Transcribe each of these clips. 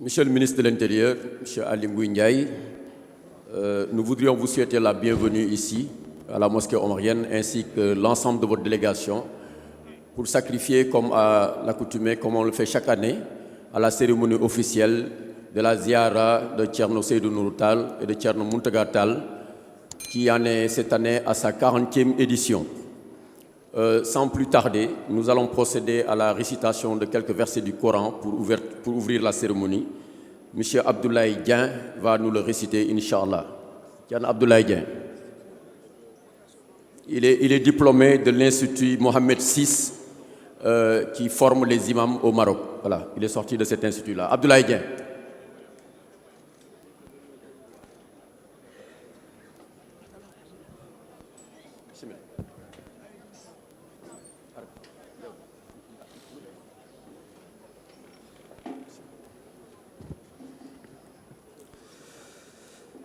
Monsieur le ministre de l'Intérieur, Monsieur Ali Ngouille Ndiaye, nous voudrions vous souhaiter la bienvenue ici, à la mosquée omarienne, ainsi que l'ensemble de votre délégation, pour sacrifier, comme à l'accoutumée, comme on le fait chaque année, à la cérémonie officielle de la ziara de Thierno Seydou Nourou Tall et de Thierno Mountaga Tall, qui en est cette année à sa 40e édition. Sans plus tarder, nous allons procéder à la récitation de quelques versets du Coran pour ouvrir la cérémonie. Monsieur Abdoulaye Dieng va nous le réciter, Inch'Allah. Tiens, Abdoulaye Dieng. Il est diplômé de l'Institut Mohamed VI qui forme les imams au Maroc. Voilà, il est sorti de cet institut-là. Abdoulaye Dieng.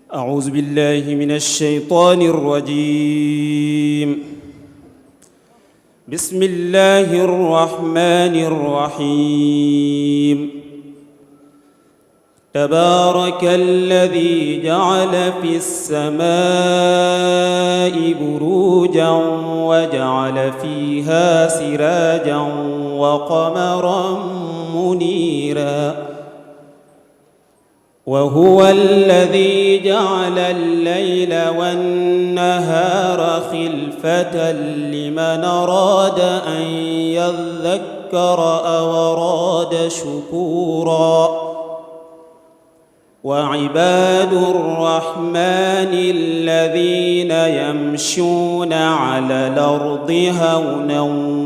أعوذ بالله من الشيطان الرجيم بسم الله الرحمن الرحيم تبارك الذي جعل في السماء بروجا وجعل فيها سراجا وقمرا منيرا وهو الذي جعل الليل والنهار خلفة لمن أراد أن يذكر أو أراد شكورا وعباد الرحمن الذين يمشون على الأرض هونا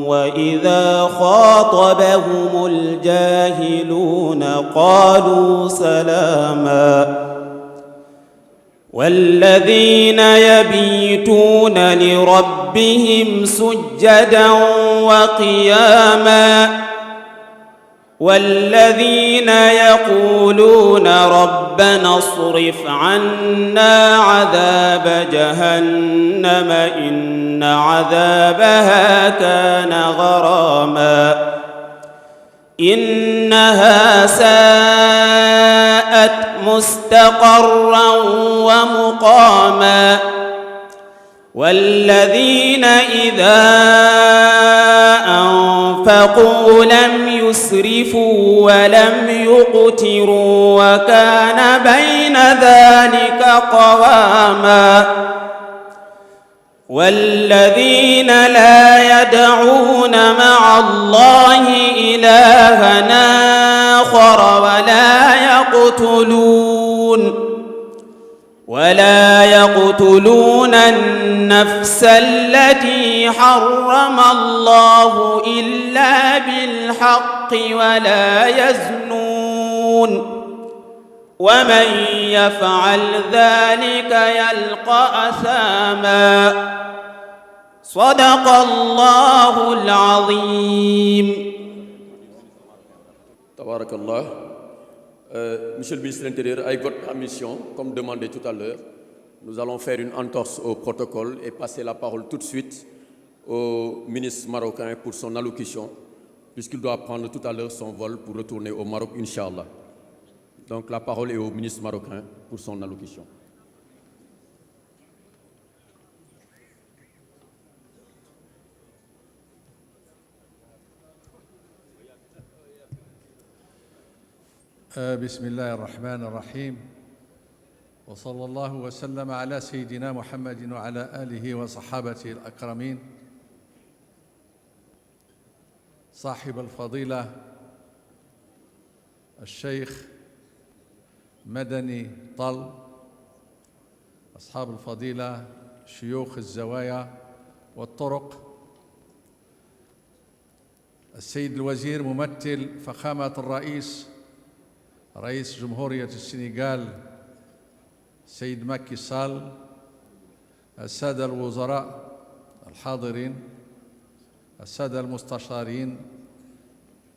وإذا خاطبهم الجاهلون قالوا سلاما والذين يبيتون لربهم سجدا وقياما والذين يقولون ربنا اصرف عنا عذاب جهنم إن عذابها كان غراما إنها ساءت مستقرا ومقاما والذين إذا أنفقوا لم يسرفوا ولم يقتروا وكان بين ذلك قواما والذين لا يدعون مع الله إلها آخر ولا يقتلون النفس التي حرم الله إلا بالحق ولا يزنون ومن يفعل ذلك يلقى أثاما صدق الله العظيم. Tabarak Allah. Monsieur le ministre de l'Intérieur, avec votre permission, comme demandé tout à l'heure, nous allons faire une entorse au protocole et passer la parole tout de suite au ministre marocain pour son allocution, puisqu'il doit prendre tout à l'heure son vol pour retourner au Maroc, Inch'Allah. Donc la parole est au ministre marocain pour son allocution. بسم الله الرحمن الرحيم وصلى الله وسلم على سيدنا محمد وعلى آله وصحابته الأكرمين صاحب الفضيلة الشيخ مدني طل، أصحاب الفضيلة شيوخ الزوايا والطرق، السيد الوزير ممثل فخامة الرئيس رئيس جمهورية السنغال السيد ماكي سال، السادة الوزراء الحاضرين، السادة المستشارين،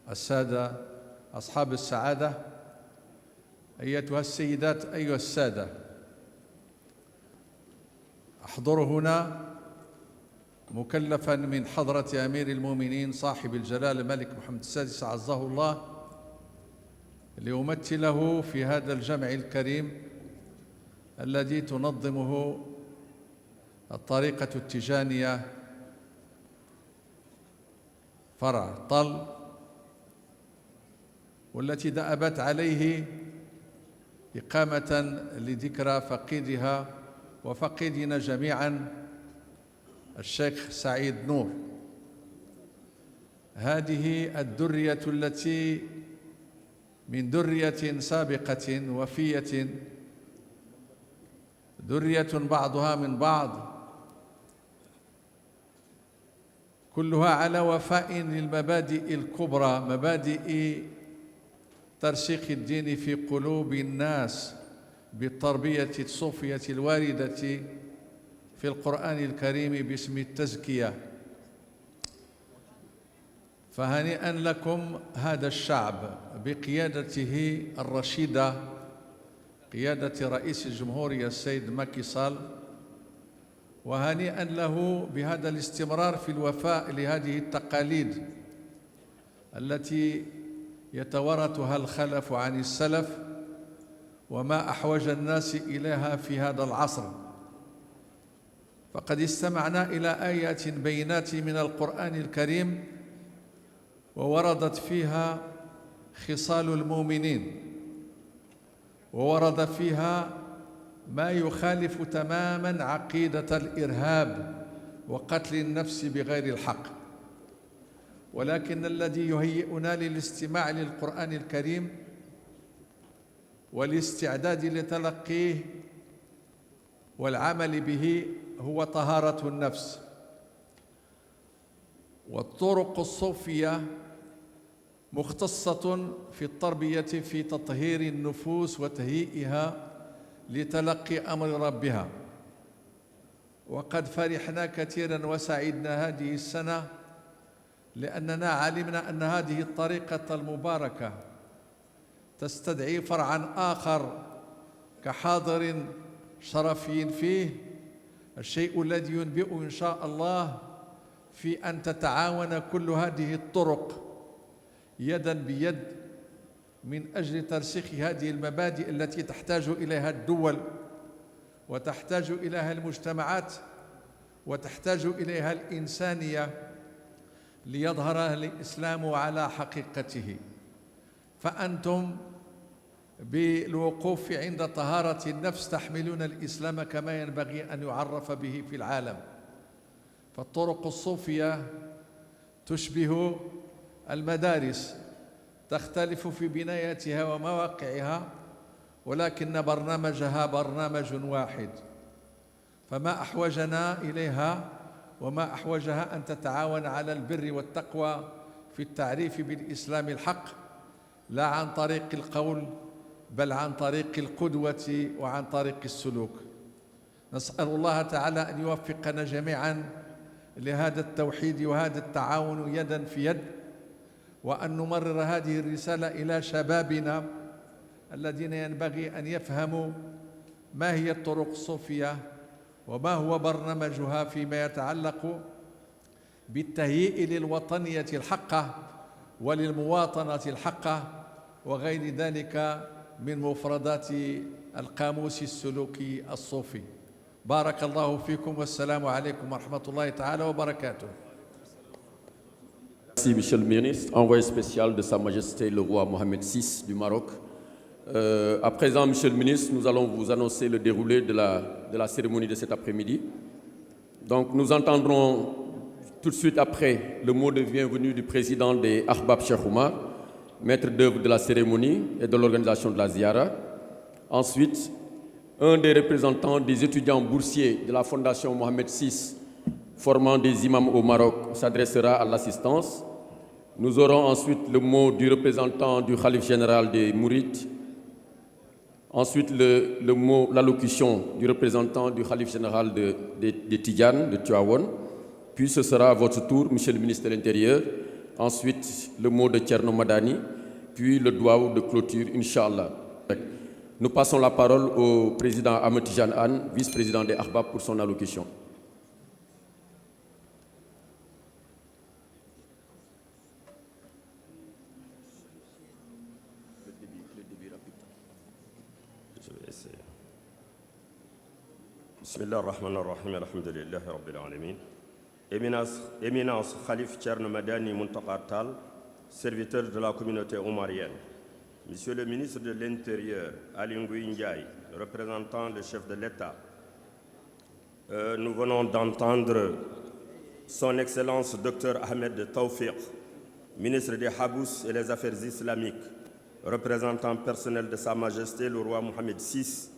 السادة أصحاب السعادة، أيتها السيدات أيها السادة، أحضر هنا مكلفا من حضرة أمير المؤمنين صاحب الجلالة الملك محمد السادس عزه الله لأمثله في هذا الجمع الكريم الذي تنظمه الطريقة التيجانية فرع طل، والتي دأبت عليه إقامة لذكرى فقيدها وفقيدنا جميعا الشيخ سعيد نور. هذه الذرية التي من ذرية سابقة وفية، ذرية بعضها من بعض، كلها على وفاء للمبادئ الكبرى، مبادئ ترسيخ الدين في قلوب الناس بالتربية الصوفية الواردة في القرآن الكريم باسم التزكية. فهنيئا لكم هذا الشعب بقيادته الرشيدة، قيادة رئيس الجمهورية السيد ماكي سال، وهنيئا له بهذا الاستمرار في الوفاء لهذه التقاليد التي يتوارثها الخلف عن السلف، وما أحوج الناس إليها في هذا العصر. فقد استمعنا إلى آيات بينات من القرآن الكريم ووردت فيها خصال المؤمنين، وورد فيها ما يخالف تماما عقيدة الإرهاب وقتل النفس بغير الحق. ولكن الذي يهيئنا للاستماع للقرآن الكريم والاستعداد لتلقيه والعمل به هو طهارة النفس. والطرق الصوفية مختصة في التربية في تطهير النفوس وتهيئها لتلقي أمر ربها. وقد فرحنا كثيرا وسعدنا هذه السنة لأننا علمنا أن هذه الطريقة المباركة تستدعي فرعا آخر كحاضر شرفي فيه، الشيء الذي ينبئ إن شاء الله في أن تتعاون كل هذه الطرق يدا بيد من أجل ترسيخ هذه المبادئ التي تحتاج إليها الدول وتحتاج إليها المجتمعات وتحتاج إليها الإنسانية ليظهر الإسلام على حقيقته. فأنتم بالوقوف عند طهارة النفس تحملون الإسلام كما ينبغي أن يعرف به في العالم. فالطرق الصوفية تشبه المدارس، تختلف في بنايتها ومواقعها، ولكن برنامجها برنامج واحد. فما أحوجنا إليها وما أحوجها أن تتعاون على البر والتقوى في التعريف بالإسلام الحق، لا عن طريق القول بل عن طريق القدوة وعن طريق السلوك. نسأل الله تعالى أن يوفقنا جميعا لهذا التوحيد وهذا التعاون يدا في يد، وأن نمرر هذه الرسالة إلى شبابنا الذين ينبغي أن يفهموا ما هي الطرق الصوفية وما هو برنامجها فيما يتعلق بالتهيئ للوطنية الحقة وللمواطنة الحقة وغير ذلك من مفردات القاموس السلوكي الصوفي. بارك الله فيكم والسلام عليكم ورحمة الله تعالى وبركاته. Merci, Monsieur le ministre, envoyé spécial de Sa Majesté le roi Mohamed VI du Maroc. À présent, Monsieur le ministre, nous allons vous annoncer le déroulé de la cérémonie de cet après-midi. Donc, nous entendrons tout de suite après le mot de bienvenue du président des Ahbab Cheikh Oumar, maître d'œuvre de la cérémonie et de l'organisation de la Ziara. Ensuite, un des représentants des étudiants boursiers de la Fondation Mohamed VI, formant des imams au Maroc, s'adressera à l'assistance. Nous aurons ensuite le mot du représentant du Khalif général des Mourides. Ensuite, l'allocution du représentant du Khalif général des Tidjanes, de Tivaouane. Puis ce sera à votre tour, Monsieur le ministre de l'Intérieur. Ensuite, le mot de Thierno Madani. Puis le doigt de clôture, Inch'Allah. Nous passons la parole au président Ahmed Tidiane Anne, vice-président des Ahbab, pour son allocution. Bismillah ar-Rahman ar-Rahim, alhamdulillahi rabbil alamin. Éminence Khalif Thierno Madani Muntaka Tall, serviteur de la communauté omarienne. Monsieur le ministre de l'Intérieur, Aly Ngouille Ndiaye, représentant le chef de l'État. Nous venons d'entendre son Excellence Dr Ahmed Tawfiq, ministre des Habous et les Affaires islamiques, représentant personnel de Sa Majesté le roi Mohamed VI,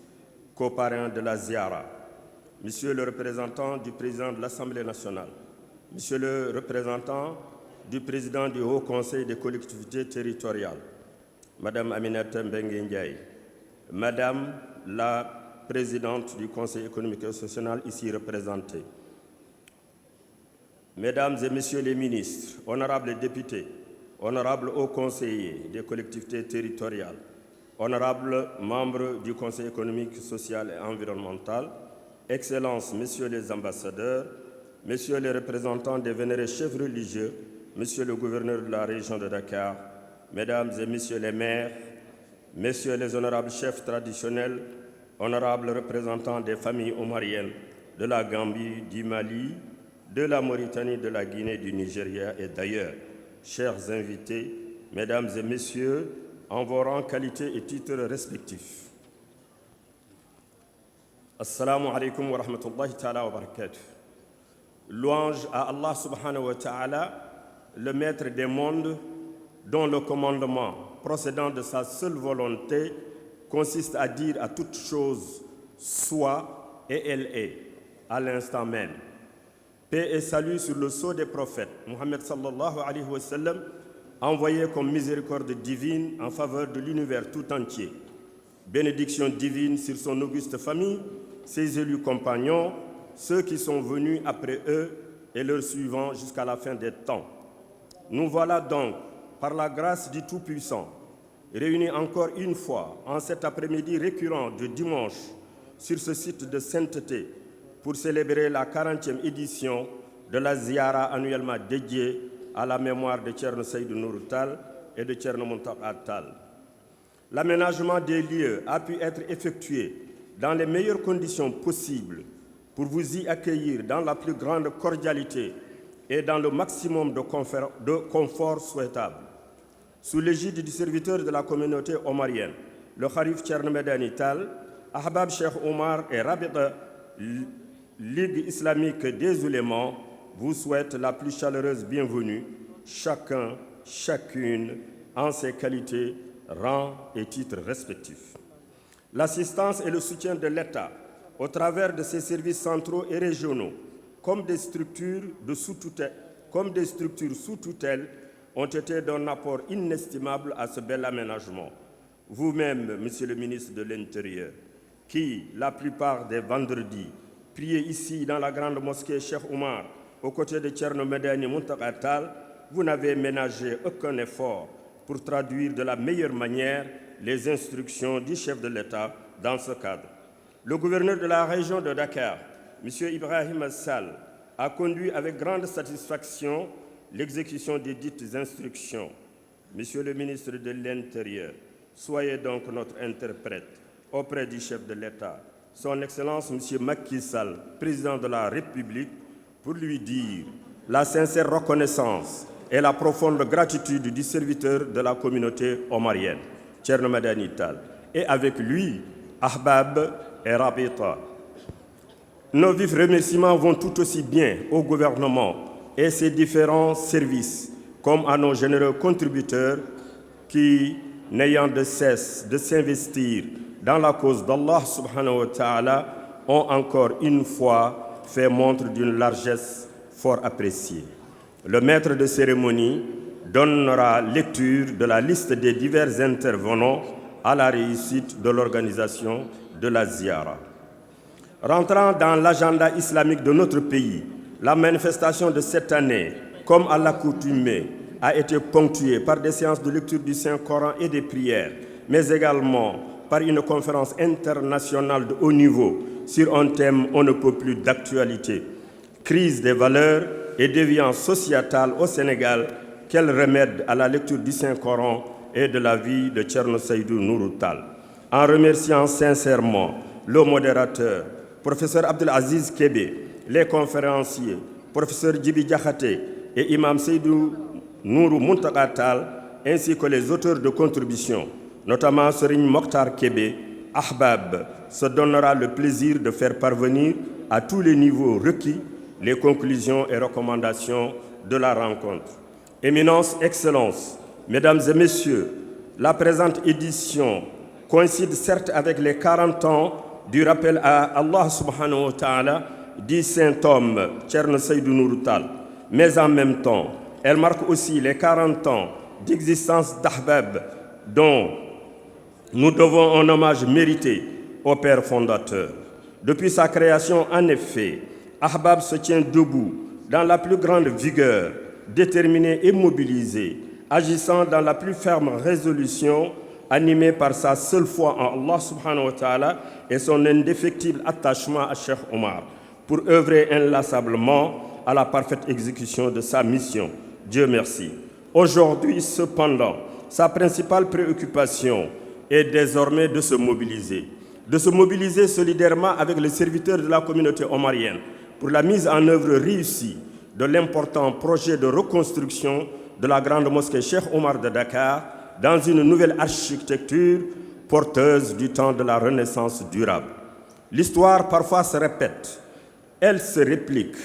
coparrain de la Ziara. Monsieur le représentant du président de l'Assemblée nationale, Monsieur le représentant du président du Haut Conseil des collectivités territoriales, Madame Aminata Mbengue Ndiaye, Madame la présidente du Conseil économique et social ici représentée, Mesdames et Messieurs les ministres, honorables députés, honorables hauts conseillers des collectivités territoriales, honorables membres du Conseil économique, social et environnemental, Excellences, Messieurs les ambassadeurs, Messieurs les représentants des vénérés chefs religieux, Monsieur le gouverneur de la région de Dakar, Mesdames et Messieurs les maires, Messieurs les honorables chefs traditionnels, honorables représentants des familles omariennes de la Gambie, du Mali, de la Mauritanie, de la Guinée, du Nigeria et d'ailleurs, chers invités, Mesdames et Messieurs, en vos rangs, qualités et titres respectifs. Assalamu alaikum wa rahmatullahi ta'ala wa barakatuh. Louange à Allah subhanahu wa ta'ala, le maître des mondes, dont le commandement procédant de sa seule volonté consiste à dire à toute chose soit et elle est, à l'instant même. Paix et salut sur le sceau des prophètes, Mohammed sallallahu alayhi wa sallam, envoyé comme miséricorde divine en faveur de l'univers tout entier. Bénédiction divine sur son auguste famille, ses élus compagnons, ceux qui sont venus après eux et leurs suivants jusqu'à la fin des temps. Nous voilà donc, par la grâce du Tout-Puissant, réunis encore une fois en cet après-midi récurrent de dimanche sur ce site de sainteté pour célébrer la 40e édition de la Ziara annuellement dédiée à la mémoire de Thierno Seydou Nourou Tall et de Thierno Mountakha Tall. L'aménagement des lieux a pu être effectué dans les meilleures conditions possibles pour vous y accueillir dans la plus grande cordialité et dans le maximum de confort souhaitable. Sous l'égide du serviteur de la communauté omarienne, le Khalif Thierno Madani Tall, Ahbab Cheikh Omar et Rabita Ligue islamique des oulémas vous souhaitent la plus chaleureuse bienvenue, chacun, chacune, en ses qualités, rangs et titres respectifs. L'assistance et le soutien de l'État, au travers de ses services centraux et régionaux, comme des structures sous tutelle, ont été d'un apport inestimable à ce bel aménagement. Vous-même, Monsieur le ministre de l'Intérieur, qui, la plupart des vendredis, priez ici dans la grande mosquée Cheikh Omar, aux côtés de Thierno Madani Mountakha Tall, vous n'avez ménagé aucun effort pour traduire de la meilleure manière les instructions du chef de l'État dans ce cadre. Le gouverneur de la région de Dakar, M. Ibrahim Sall, a conduit avec grande satisfaction l'exécution des dites instructions. Monsieur le ministre de l'Intérieur, soyez donc notre interprète auprès du chef de l'État, son Excellence M. Macky Sall, président de la République, pour lui dire la sincère reconnaissance et la profonde gratitude du serviteur de la communauté omarienne, Thierno Madani Tall, et avec lui, Ahbab et Rabita. Nos vifs remerciements vont tout aussi bien au gouvernement et ses différents services, comme à nos généreux contributeurs qui, n'ayant de cesse de s'investir dans la cause d'Allah subhanahu wa ta'ala, ont encore une fois fait montre d'une largesse fort appréciée. Le maître de cérémonie donnera lecture de la liste des divers intervenants à la réussite de l'organisation de la Ziara. Rentrant dans l'agenda islamique de notre pays, la manifestation de cette année, comme à l'accoutumée, a été ponctuée par des séances de lecture du Saint-Coran et des prières, mais également par une conférence internationale de haut niveau sur un thème on ne peut plus d'actualité. Crise des valeurs et déviance sociétale au Sénégal, quel remède à la lecture du Saint-Coran et de la vie de Thierno Seydou Nourou Tall. En remerciant sincèrement le modérateur professeur Abdelaziz Kébé, les conférenciers, professeur Djibi Diakhaté et imam Seydou Nourou Muntaka Tall, ainsi que les auteurs de contributions, notamment Serigne Mokhtar Kébé, Ahbab, se donnera le plaisir de faire parvenir à tous les niveaux requis les conclusions et recommandations de la rencontre. Éminence, Excellences, Mesdames et Messieurs, la présente édition coïncide certes avec les 40 ans du rappel à Allah subhanahu wa ta'ala dit saint homme Thierno Seydou Nourou Tall, mais en même temps, elle marque aussi les 40 ans d'existence d'Ahbab dont nous devons un hommage mérité au père fondateur. Depuis sa création, en effet, Ahbab se tient debout dans la plus grande vigueur, déterminé et mobilisé, agissant dans la plus ferme résolution, animé par sa seule foi en Allah subhanahu wa ta'ala et son indéfectible attachement à Cheikh Omar, pour œuvrer inlassablement à la parfaite exécution de sa mission. Dieu merci. Aujourd'hui, cependant, sa principale préoccupation est désormais de se mobiliser solidairement avec les serviteurs de la communauté omarienne pour la mise en œuvre réussie de l'important projet de reconstruction de la grande mosquée Cheikh Omar de Dakar dans une nouvelle architecture porteuse du temps de la renaissance durable. L'histoire parfois se répète, elle se réplique.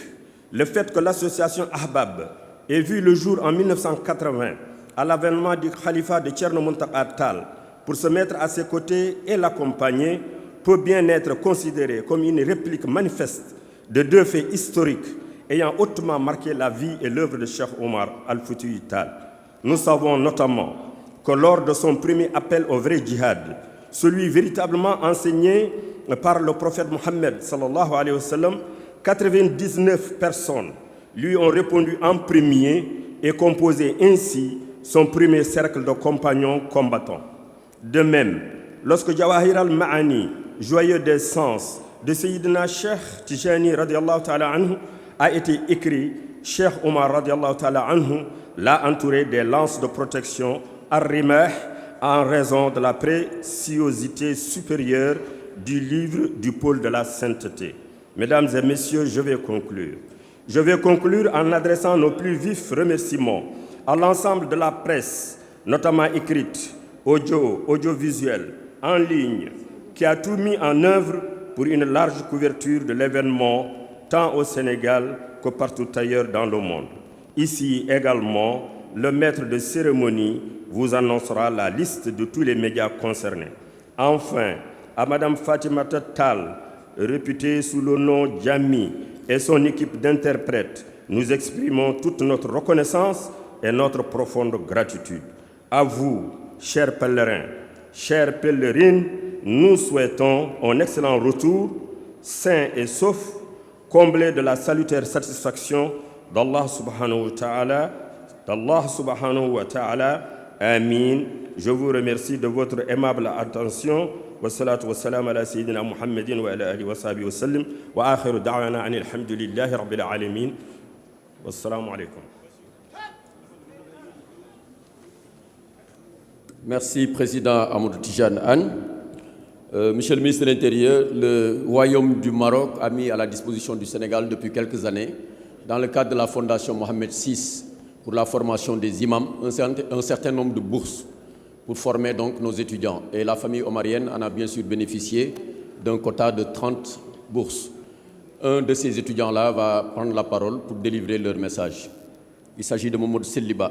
Le fait que l'association Ahbab ait vu le jour en 1980 à l'avènement du khalifa de Thierno Mountakha Tall pour se mettre à ses côtés et l'accompagner peut bien être considéré comme une réplique manifeste de deux faits historiques ayant hautement marqué la vie et l'œuvre de Cheikh Omar Al-Foutiyou Tall. Nous savons notamment que lors de son premier appel au vrai djihad, celui véritablement enseigné par le prophète Mohammed sallallahu alayhi wa sallam, 99 personnes lui ont répondu en premier et composé ainsi son premier cercle de compagnons combattants. De même, lorsque Jawahir al-Ma'ani, joyeux des sens de Sayyidina Cheikh Tijani radiallahu ta'ala anhu, a été écrit, Cheikh Omar radiallahu ta'ala anhu l'a entouré des lances de protection ar-rimah en raison de la préciosité supérieure du livre du pôle de la sainteté. Mesdames et messieurs, je vais conclure. Je vais conclure en adressant nos plus vifs remerciements à l'ensemble de la presse, notamment écrite, audiovisuelle, en ligne, qui a tout mis en œuvre pour une large couverture de l'événement, tant au Sénégal que partout ailleurs dans le monde. Ici également, le maître de cérémonie vous annoncera la liste de tous les médias concernés. Enfin, à Madame Fatimata Tall, réputée sous le nom Djami, et son équipe d'interprètes, nous exprimons toute notre reconnaissance et notre profonde gratitude. À vous, chers pèlerins, chères pèlerines, nous souhaitons un excellent retour, sain et sauf, comblé de la salutaire satisfaction d'Allah subhanahu wa ta'ala. Amin. Je vous remercie de votre aimable attention. Wassalatu wassalam ala sayyidina Muhammadin wa ala alihi wa sahbihi wa sallim. Wa akhiru da'wana anil hamdulillahi rabbil alamin. Wassalamu alaikum. Merci, Président Amadou Tidjane Anne. Monsieur le ministre de l'Intérieur, le Royaume du Maroc a mis à la disposition du Sénégal depuis quelques années, dans le cadre de la Fondation Mohamed VI pour la formation des imams, un certain nombre de bourses pour former donc nos étudiants. Et la famille omarienne en a bien sûr bénéficié d'un quota de 30 bourses. Un de ces étudiants-là va prendre la parole pour délivrer leur message. Il s'agit de Mamadou Seliba,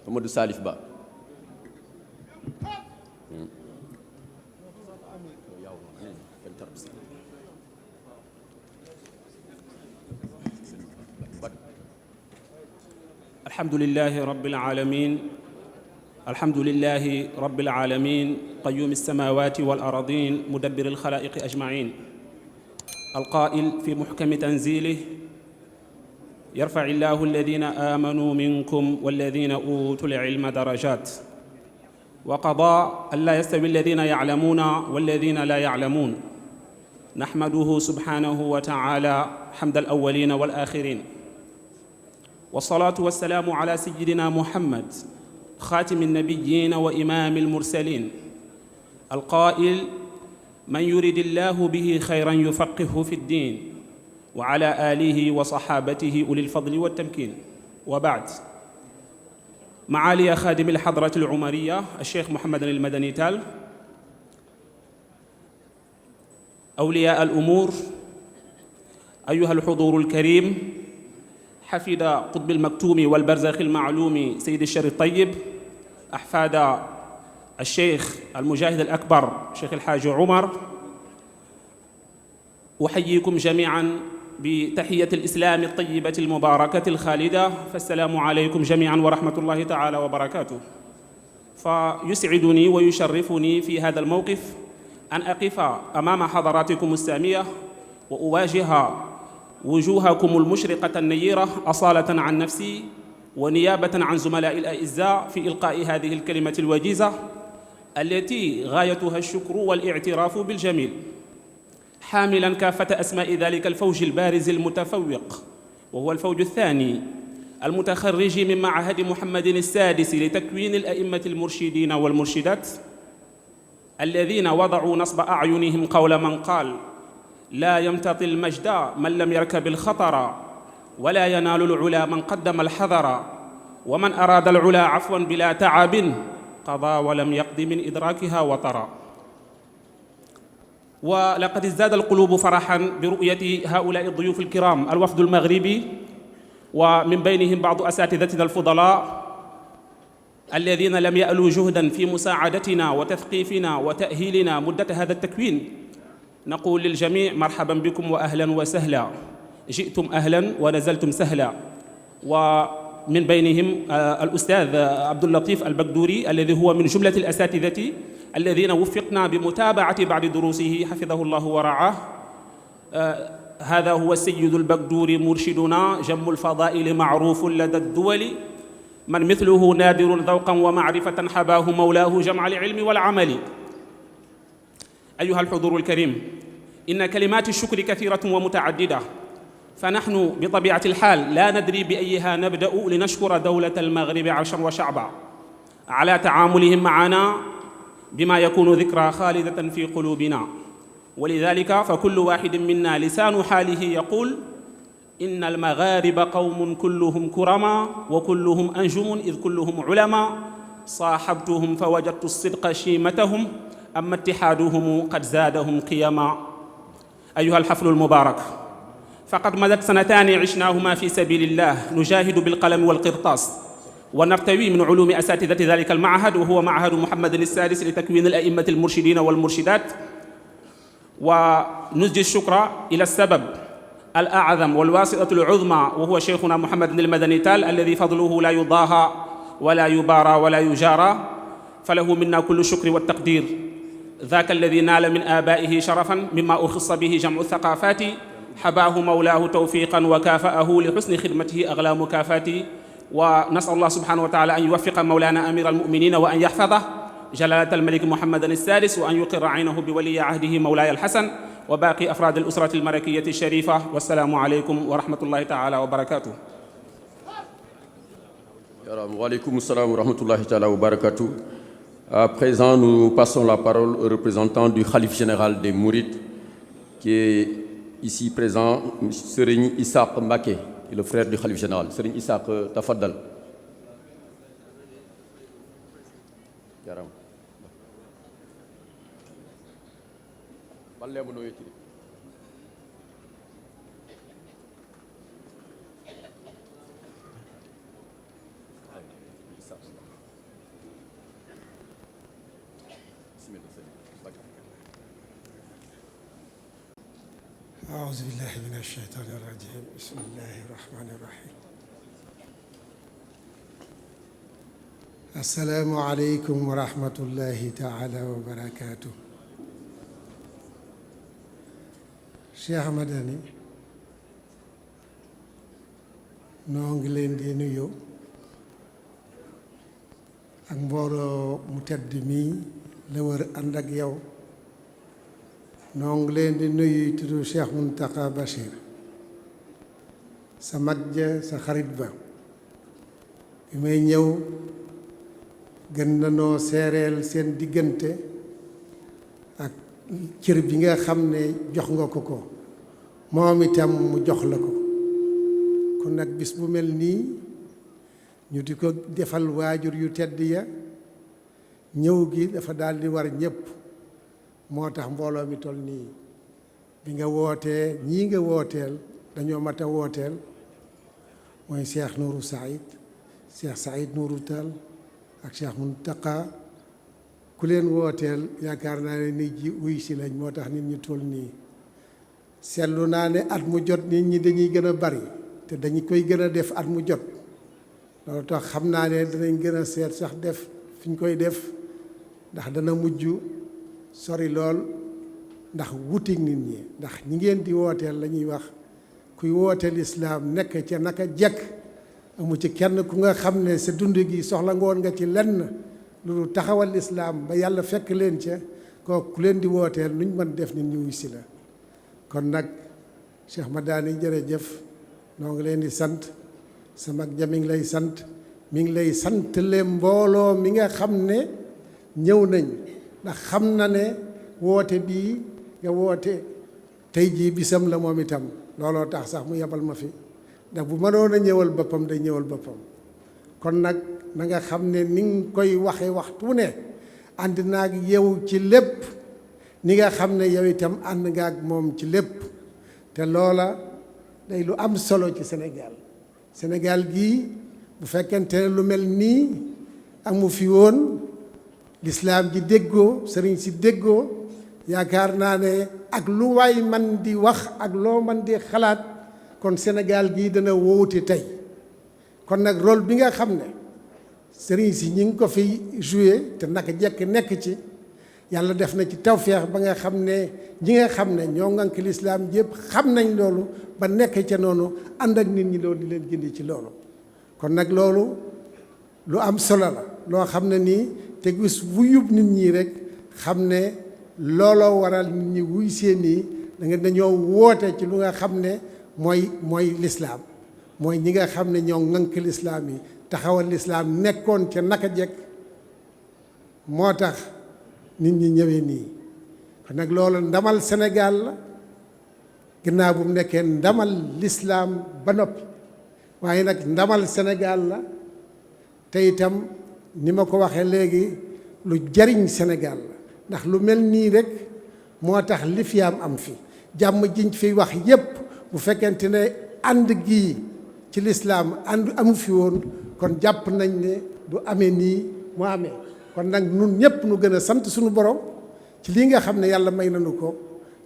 Mamadou Salif Ba. الحمد لله رب العالمين الحمد لله رب العالمين قيوم السماوات والأراضين مدبر الخلائق أجمعين القائل في محكم تنزيله يرفع الله الذين آمنوا منكم والذين أوتوا العلم درجات وقضى ألا يستوي الذين يعلمون والذين لا يعلمون نحمده سبحانه وتعالى حمد الأولين والآخرين والصلاة والسلام على سيدنا محمد خاتم النبيين وإمام المرسلين القائل من يرد الله به خيرا يفقهه في الدين وعلى آله وصحابته أولي الفضل والتمكين. وبعد، معالي خادم الحضرة العمرية الشيخ محمد المدني تال، أولياء الأمور، أيها الحضور الكريم، حفيد قطب المكتوم والبرزخ المعلوم سيد الشر الطيب، أحفاد الشيخ المجاهد الأكبر شيخ الحاج عمر، أحييكم جميعا بتحية الإسلام الطيبة المباركة الخالدة، فالسلام عليكم جميعا ورحمة الله تعالى وبركاته. فيسعدني ويشرفني في هذا الموقف أن أقف أمام حضراتكم السامية وأواجه وجوهكم المشرقة النيرة أصالة عن نفسي ونيابة عن زملاء الأعزاء في إلقاء هذه الكلمة الوجيزة التي غايتها الشكر والاعتراف بالجميل، حاملا كافة أسماء ذلك الفوج البارز المتفوق، وهو الفوج الثاني المتخرج من معهد محمد السادس لتكوين الأئمة المرشدين والمرشدات، الذين وضعوا نصب أعينهم قول من قال: لا يمتطي المجد من لم يركب الخطر، ولا ينال العلا من قدم الحذر، ومن أراد العلا عفوا بلا تعب قضى ولم يقض من إدراكها وطرا. ولقد ازداد القلوب فرحا برؤية هؤلاء الضيوف الكرام الوفد المغربي، ومن بينهم بعض أساتذتنا الفضلاء الذين لم يألوا جهدا في مساعدتنا وتثقيفنا وتأهيلنا مدة هذا التكوين. نقول للجميع مرحبا بكم وأهلا وسهلا، جئتم أهلا ونزلتم سهلا. ومن بينهم الأستاذ عبد اللطيف البكدوري الذي هو من جملة الأساتذة الذين وفقنا بمتابعة بعض دروسه حفظه الله ورعاه. هذا هو السيد البكدوري مرشدنا، جم الفضائل معروف لدى الدول، من مثله نادر ذوقا ومعرفة حباه مولاه جمع العلم والعمل. أيها الحضور الكريم، إن كلمات الشكر كثيرة ومتعددة، فنحن بطبيعة الحال لا ندري بأيها نبدأ لنشكر دولة المغرب عرشا وشعبا على تعاملهم معنا بما يكون ذكرى خالدة في قلوبنا. ولذلك فكل واحد منا لسان حاله يقول: إن المغاربة قوم كلهم كرما وكلهم أنجم إذ كلهم علما، صاحبتهم فوجدت الصدق شيمتهم، أما اتحادهم قد زادهم قيما. أيها الحفل المبارك، فقد مضت سنتان عشناهما في سبيل الله نجاهد بالقلم والقرطاس ونرتوي من علوم أساتذة ذلك المعهد، وهو معهد محمد السادس لتكوين الأئمة المرشدين والمرشدات. ونسجي الشكر إلى السبب الأعظم والواسطة العظمى، وهو شيخنا محمد المدني تال، الذي فضله لا يضاهى ولا يبارى ولا يجارى، فله منا كل الشكر والتقدير. ذاك الذي نال من آبائه شرفا مما أخص به جمع الثقافات، حباه مولاه توفيقا وكافأه لحسن خدمته أغلى مكافاتي. ونسأل الله سبحانه وتعالى أن يوفق مولانا أمير المؤمنين وأن يحفظه جلالة الملك محمد السادس، وأن يقر عينه بولي عهده مولاي الحسن وباقي أفراد الأسرة الملكية الشريفة. والسلام عليكم ورحمة الله تعالى وبركاته. Waalaikum salam wa rahmatullahi ta'ala wa barakatuh. À présent, nous passons la parole au représentant du Khalife général des Mourides, qui est ici présent, Serigne Issaq Mbacké, le frère du Khalife général. Serigne Issaq, tafaddal. أعوذ بالله من الشيطان الرجيم. بسم الله الرحمن الرحيم. السلام عليكم ورحمة الله تعالى وبركاته. Cheikh Madani noo ngi leen di nuyu ak mbooloo mu tedd mii la wër ànd ak yow. noo ngi leen di nuyu tuddu Cheikh Mountakha Bachir, sa mag ja, sa xarit ba. bi may ñëw gën na noo seereel seen diggante ak cër bi nga xam ne jox nga ko moom itam mu jox la ko. kon nag bis bu mel nii ñu di ko defal waajur yu tedd ya ñëw gi dafa daal di war ñépp, moo tax mbooloo mi toll nii. bi nga wootee ñii nga wooteel dañoo mat a wooteel, mooy Cheikh Nourou Saïd, Cheikh Saïd Nourou Tall ak Cheikh Mountakha. ku leen wooteel yaakaar naa ne nit ji uy si lañ, moo tax nit ñi toll nii. seetlu naa ne at mu jot nit ñi dañuy gën a bari te dañu koy gën a def at mu jot. loolu tax xam naa ne danañ gën a seet sax def fi ñu koy def, ndax dana mujj sori lool, ndax wutik nit ñi. ndax ñi ngeen di wooteel la ñuy wax kuy wooteel islaam nekk ca naka jekk, amu ci kenn ku nga xam ne sa dund gi soxla ngoon nga ci lenn lu taxawal islaam ba yàlla fekk leen ca, kooku ku leen di wooteel nuñ mën def nit ñu wuy si la. kon nag Cheikh Madani jërëjëf, noo ngi leen di sant. sa mag ja mi ngi lay sant, mi ngi lay sant le mbooloo mi nga xam ne ñëw nañ, ndax xam na ne woote bii nga woote tey jii bisam la moom itam. looloo tax sax mu yebal ma fi, ndax bu mënoon a ñëwal boppam day ñëwal boppam. kon nag na nga xam ne ni nga koy waxe waxtu ne ànd naag yow ci lépp, ni nga xam ne yow itam ànd nga ak moom ci lépp. te loola day lu am solo ci Sénégal. Sénégal gii bu fekkente ne lu mel nii amu fi woon, lislaam ji déggoo, sëriñ si déggoo, yaakaar naa ne ak lu waay man di wax ak loo man di xalaat, kon Sénégal gii dana wóote tey. kon nag rôle bi nga xam ne sëriñ si ñi ngi ko fi joué te naka jekk nekk ci, yàlla def na ci tawféex ba nga xam ne ñi nga xam ne ñoo ngànk lislaam yëpp xam nañ loolu ba nekk ca noonu, ànd ak nit ñi loolu di leen gindi ci loolu. kon nag loolu lu am solo la, loo xam ne nii te gis wuyub nit ñi rek xam ne looloo waral nit ñi wuy seen nii da nga dañoo woote ci lu nga xam ne mooy lislaam, mooy ñi nga xam ne ñoo ngànk lislaam yi taxawal lislaam nekkoon ca naka jekk, moo tax nit ñi ñëwee nii. kon nag loolu ndamal Sénégal la, ginnaaw bu mu nekkee ndamal lislaam ba noppi, waaye nag ndamal Sénégal la te itam ni ma ko waxee léegi lu jariñ Sénégal la, ndax lu mel nii rek moo tax li fi am fi. jàmm jiñ fi wax yépp bu fekkente ne ànd gii ci lislaam ànd amu fi woon, kon jàpp nañ ne du amee nii mu amee. kon nag nun ñëpp nu gën a sant suñu borom ci lii nga xam ne yàlla may nañu ko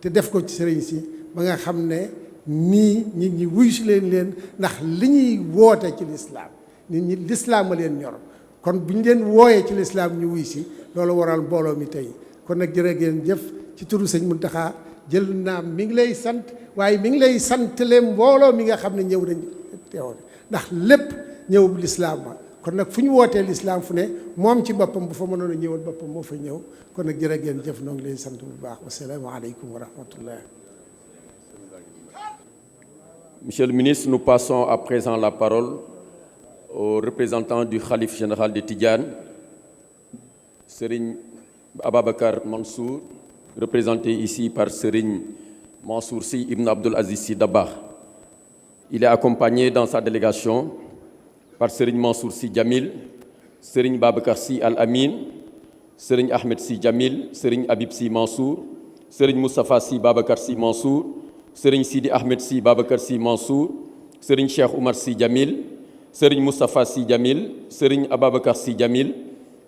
te def ko ci sëriñ si, ba nga xam ne nii nit ñi wuy si leen ndax li ñuy woote ci lislaam, nit ñi lislaam a leen ñor. kon bu ñu leen wooyee ci lislaam ñu wuy si, loolu waral mbooloo mi tey. kon nag jërë ngeen jëf ci turu sëñ Muntaxa jël naam mi ngi lay sant, waaye mi ngi lay santale mbooloo mi nga xam ne ñëw nañ teewoon, ndax lépp ñëw lislaam ma. kon nag fu ñu wootee lislaam fu ne moom ci boppam bu fa mënoon a ñëwal boppam moo fa ñëw. kon nag jërë ngeen jëf, noo ngi leen sant bu baax. wassalaamu aleykum wa rahmatullah. Monsieur le ministre, nous passons à présent la parole au représentant du Khalife général de Tidjane, Serigne Ababakar Mansour, représenté ici par Serigne Mansour Sy Ibn Abdul Aziz Sy Dabakh. Il est accompagné dans sa délégation par Serigne Mansour Sy Djamil, Serigne Babakar Sy Al Amin, Serigne Ahmed Sy Djamil, Serigne Habib Sy Mansour, Serigne Moustapha Sy Babakar Sy Mansour, Serigne Sidi Ahmed Sy Babakar Sy Mansour, Serigne Cheikh Oumar Sy Djamil, Serigne Moustapha Sy Djamil, Serigne Ababakar Sy Djamil,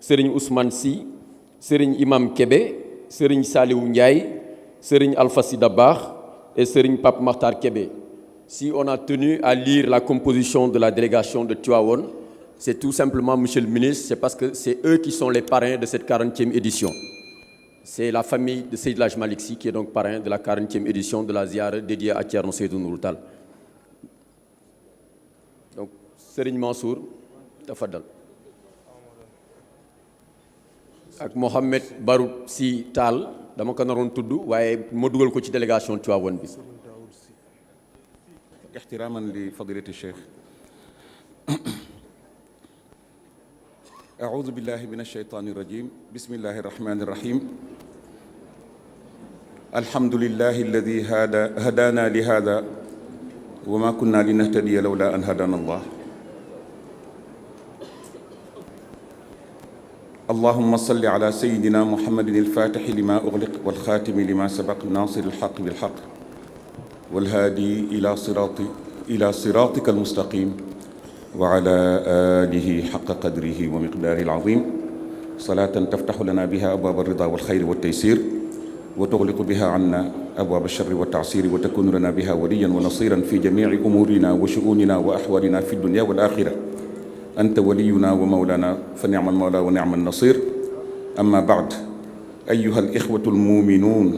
Serigne Ousmane Sy, Serigne Imam Kébé, Serigne Saliou Ndiaye, Serigne Alpha Sy Dabakh et Serigne Pape Makhtar Kébé. Si on a tenu à lire la composition de la délégation de Tivaouane, c'est tout simplement, Monsieur le ministre, c'est parce que c'est eux qui sont les parrains de cette 40e édition. C'est la famille de Seydi El Hadji Malick Sy qui est donc parrain de la 40e édition de la ziara dédiée à Thierno Seydou Nourou Tall. Donc, Serigne Mansour, tafaddal. ak Mohamed Barou Sy Tall dama ko naroon tudd waaye ma dugal ko ci délégation Tivaouane bi. احتراما لفضيلة الشيخ أعوذ بالله من الشيطان الرجيم بسم الله الرحمن الرحيم الحمد لله الذي هدانا لهذا وما كنا لنهتدي لولا أن هدانا الله. اللهم صل على سيدنا محمد الفاتح لما أغلق والخاتم لما سبق ناصر الحق بالحق والهادي إلى صراطك المستقيم وعلى آله حق قدره ومقداره العظيم، صلاة تفتح لنا بها أبواب الرضا والخير والتيسير وتغلق بها عنا أبواب الشر والتعسير وتكون لنا بها وليا ونصيرا في جميع أمورنا وشؤوننا وأحوالنا في الدنيا والآخرة. أنت ولينا ومولانا فنعم المولى ونعم النصير. أما بعد، أيها الإخوة المؤمنون،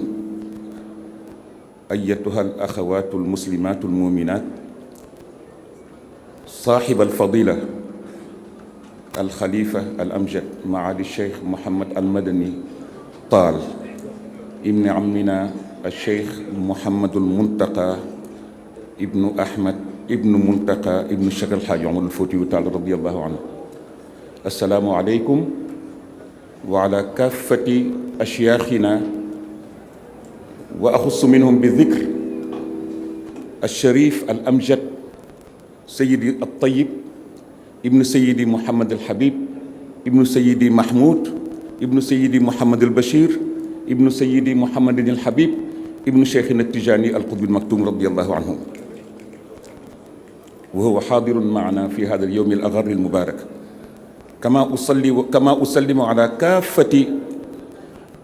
أيتها الأخوات المسلمات المؤمنات، صاحب الفضيلة الخليفة الأمجد معالي الشيخ محمد المدني طال ابن عمنا الشيخ محمد المنتقى ابن أحمد ابن منتقى ابن الشيخ الحاج عمر الفوتي تعالى رضي الله عنه. السلام عليكم وعلى كافة أشياخنا، وأخص منهم بالذكر الشريف الأمجد سيدي الطيب ابن سيدي محمد الحبيب ابن سيدي محمود ابن سيدي محمد البشير ابن سيدي محمد الحبيب ابن شيخنا التجاني القطب المكتوم رضي الله عنه، وهو حاضر معنا في هذا اليوم الأغر المبارك. كما أسلم على كافة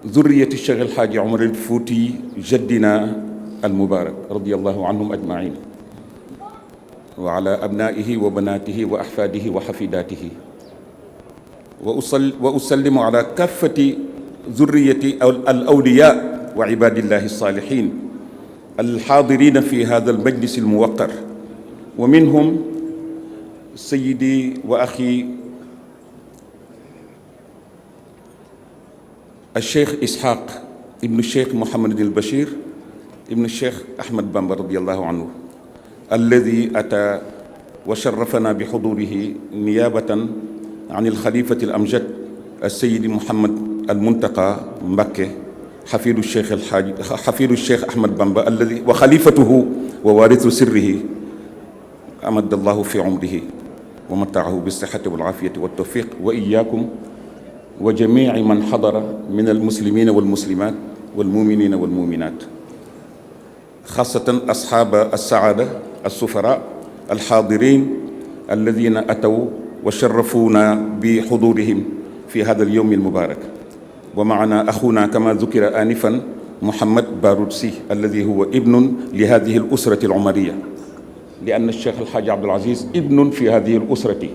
ذرية الشيخ الحاج عمر الفوتي جدنا المبارك رضي الله عنهم أجمعين، وعلى أبنائه وبناته وأحفاده وحفيداته، وأسلم على كافة ذرية الأولياء وعباد الله الصالحين الحاضرين في هذا المجلس الموقر، ومنهم سيدي وأخي الشيخ إسحاق ابن الشيخ محمد البشير ابن الشيخ أحمد بامبا رضي الله عنه، الذي أتى وشرفنا بحضوره نيابة عن الخليفة الأمجد السيد محمد المنتقى مكة حفيد الشيخ أحمد بامبا الذي وخليفته ووارث سره، أمد الله في عمره ومتعه بالصحة والعافية والتوفيق، وإياكم وجميع من حضر من المسلمين والمسلمات والمؤمنين والمؤمنات، خاصة أصحاب السعادة السفراء الحاضرين الذين أتوا وشرفونا بحضورهم في هذا اليوم المبارك. ومعنا أخونا كما ذكر آنفا محمد بارودسي الذي هو ابن لهذه الأسرة العمرية، لأن الشيخ الحاج عبد العزيز ابن في هذه الأسرة،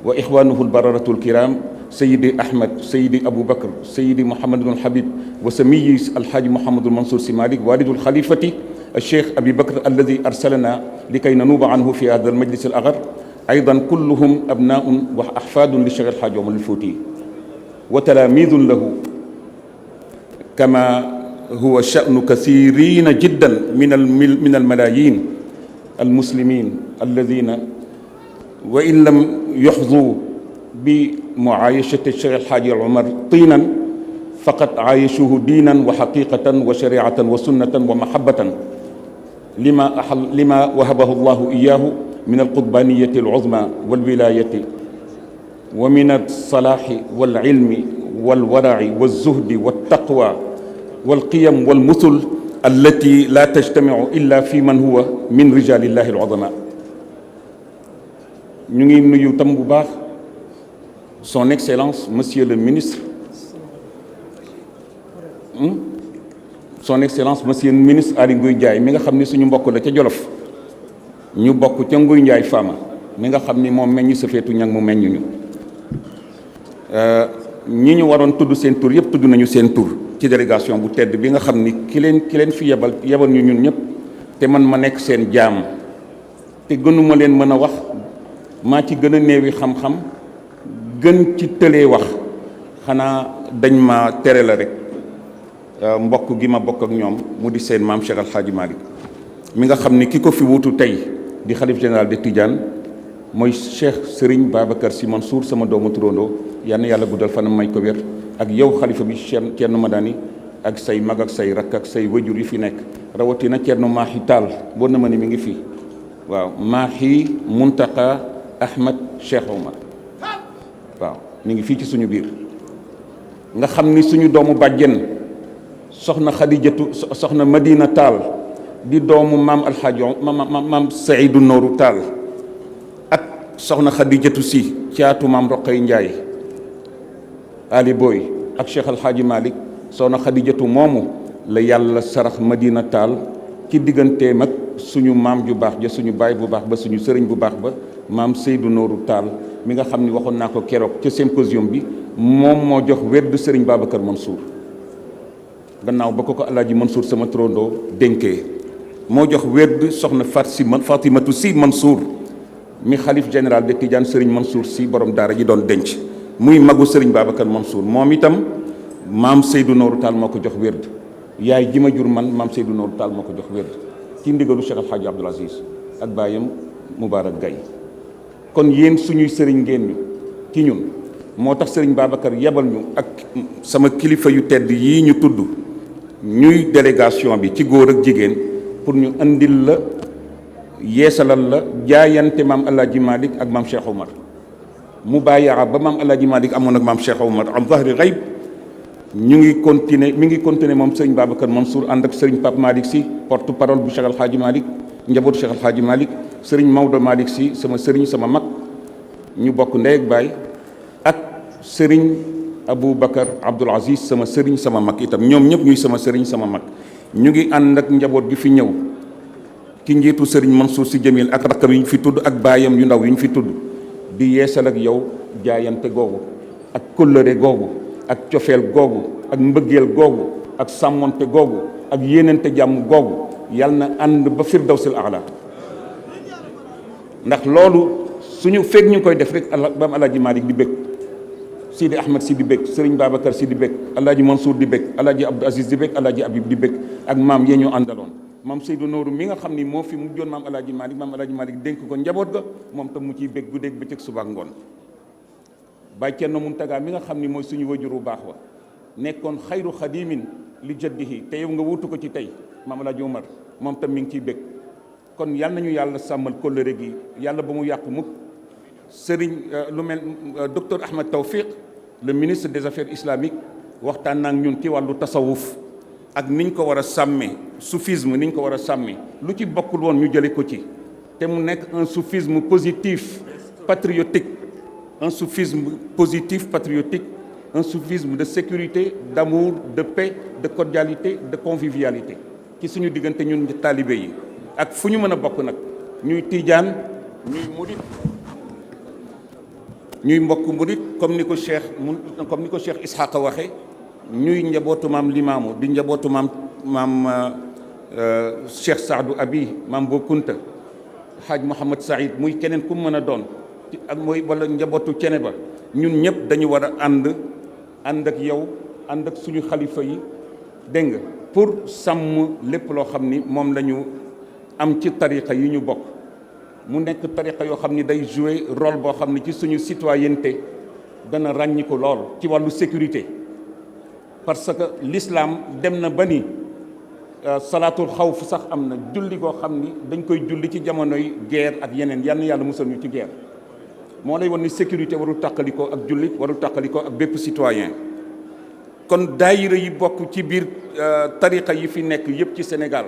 وإخوانه البررة الكرام سيدي أحمد سيدي أبو بكر سيدي محمد بن الحبيب وسمي الحاج محمد المنصور سمالك والد الخليفة الشيخ أبي بكر الذي أرسلنا لكي ننوب عنه في هذا المجلس الأغر، أيضا كلهم أبناء وأحفاد للشيخ الحاج عمر الفوتي وتلاميذ له، كما هو شأن كثيرين جدا من الملايين المسلمين الذين وإن لم يحظوا بمعايشة الشيخ الحاج عمر طينا فقد عايشوه دينا وحقيقة وشريعة وسنة ومحبة لما وهبه الله إياه من القطبانية العظمى والولاية ومن الصلاح والعلم والورع والزهد والتقوى والقيم والمثل التي لا تجتمع إلا في من هو من رجال الله العظماء. ñu ngi nuyu tam bu baax son excellence monsieur le ministre son excellence monsieur le ministre Aly Ngouille Ndiaye mi nga xam ni suñu mbokk la ca Jolof, ñu bokk ca Ngouille Ndiaye Fama mi nga xam ni moom meññ sa feetu ñang mu meññuñu, ñi ñu waroon tudd seen tur yëpp tudd nañu seen tur ci délégation bu tedd bi nga xam ni ki leen fi yebal ñu ñun ñëpp, te man ma nekk seen jaam te gënuma leen mën a wax, maa ci gën a néewi xam-xam gën ci tëlee wax, xanaa dañ ma tere la rek mbokk gi ma bokk ak ñoom mu di seen maam Cheikh Al Hadji Malick mi nga xam ni ki ko fi wutu tey di xalif général de Tidiane mooy Cheikh Serigne Babacar Sy Mansour sama doomu turandoo, yal na yàlla guddal fanam may ko wér, ak yow xalifa bi Thierno Madani ak say mag ak say rakk ak say wajur yi fi nekk rawatina Thierno Mahi Tall boo na ma ni mi ngi fii waaw Mahi Muntaka Ahmed Cheikh Omar waaw mi ngi fii ci suñu biir nga xam ni suñu doomu bàjjen soxna Xadijatu soxna Madina Tall di doomu maam alxaaji maam Seydou Nourou Tall ak soxna Xadijatu si caatu maam Roqay Njaay Ali Boy ak Cheikh alxaaji Malick soxna Xadijatu moomu la yàlla sarax Madina Tall ci digganteem ak suñu maam ju baax ja suñu baay bu baax ba suñu sëriñ bu baax ba maam Seydou Nourou Tall mi nga xam ni waxoon naa ko keroog ca symposium bi moom moo jox wérdu sëriñ Babacar Mansour gannaaw ba ko Alaaji Mansour sama trondoo dénkee moo jox wérdu soxna Fatimatu Si Mansour mi xalif général de Tidiane sëriñ Mansour si borom daara ji doon denc muy magu sëriñ Babacar Mansour moom itam maam Seydou Nourou Tall moo ko jox wérd yaay ji ma jur man maam Seydou Nourou Tall moo ko jox wérd ci ndigalu Cheikh Alhaji Abdoul Aziz ak baayam Moubarak Gaye kon yéen suñuy sëriñ ngeen ñu ci ñun moo tax sëriñ Babacar yebal ñu ak sama kilifa yu tedd yii ñu tudd ñuy délégation bi ci góor ak jigéen pour ñu andil la yeesalal la jaayante maam El Hadj Malick ak maam Cheikh Omar mu bàyyaa ba maam El Hadj Malick amoon ak maam Cheikh Omar am zahri ghaib ñu ngi continuer mi ngi continuer moom sëriñ Babacar Mansour ànd ak sëriñ Pape Malick Sy porte parole bu Cheikh Alhaji Malick njabootu Cheikh Alhaji Malick sëriñ Maodo Malick Sy sama sëriñ sama mag ñu bokk ndey ak baay ak sëriñ Aboubacar Abdoul Aziz sama sëriñ sama mag itam ñoom ñëpp ñuy sama sëriñ sama mag ñu ngi ànd ak njaboot gi fi ñëw ki njiitu sëriñ Mansour Sy Djamil ak rakkam yi ñu fi tudd ak baayam yu ndaw yi ñu fi tudd di yeesal ak yow jaayante googu ak kóllëre googu ak cofeel googu ak mbëggeel googu ak sàmmonte googu ak yéenante jàmm googu yal na ànd ba firdawsil aala ndax loolu suñu fekk ñu koy def rek baam Alaaji Malick di bëgg Sidi Ahmed si di bëgg Serigne Babacar si di bëgg Alaaji Mansour di bëgg Alaaji Abdou Aziz di bëgg Alaaji Habib di bëgg ak maam yee ñu àndaloon maam Seydou Nourou mi nga xam ni moo fi mu joon maam Alaaji Malick dénk ko njaboot ga moom tam mu ciy bëgg guddeeg bëccëg suba ak ngoon Baay Cerno Muntaga mi nga xam ni mooy suñu wajur bu baax wa nekkoon xayru xadimin li jaddihi te yow nga wutu ko ci tey maam Alaaji Omar moom tam mi ngi ciy bëgg kon yal nañu yàlla sàmmal kóllëre gi yàlla ba mu yàqu mukk sëriñ lu mel docteur Ahmed Tawfiq le ministre des affaires islamiques waxtaan naa ak ñun ci wàllu tasawuf ak niñ ko war a sàmmee soufisme niñ ko war a sàmmee lu ci bokkul woon ñu jële ko ci te mu nekk un soufisme positif patriotique un soufisme positif patriotique un soufisme de sécurité d'amour de paix de cordialité de convivialité ci suñu diggante ñun taalibe yi ak fu ñu mën a bokk nag ñuy tiijaan ñuy murit ñuy mbokk murit comme ni ko Cheikh Ishaqa waxe ñuy njabootu maam Limaamu di njabootu maam Cheikh Saadu Abi maam Bou Kounta Haaj Mouhamad Saïd muy keneen ku mën a doon ak mooy wala njabootu cene ba ñun ñëpp dañu war a ànd ak yow ànd ak suñu xalifa yi dégg nga pour sàmm lépp loo xam ni moom la ñu am ci tariqa yi ñu bokk mu nekk tariqa yoo xam ni day jouer rôle boo xam ni ci suñu citoyenneté dana ràññiku lool ci wàllu sécurité parce que l'islam dem na ba ni salaatul xawf sax am na julli goo xam ni dañ koy julli ci jamonoy guerre ak yeneen yal na yàlla musal ñu ci guerre moo lay wan ni sécurité warul tàqalikoo ak jullit warul tàqalikoo ak bépp citoyen kon daayira yi bokk ci biir tariqa yi fi nekk yëpp ci Sénégal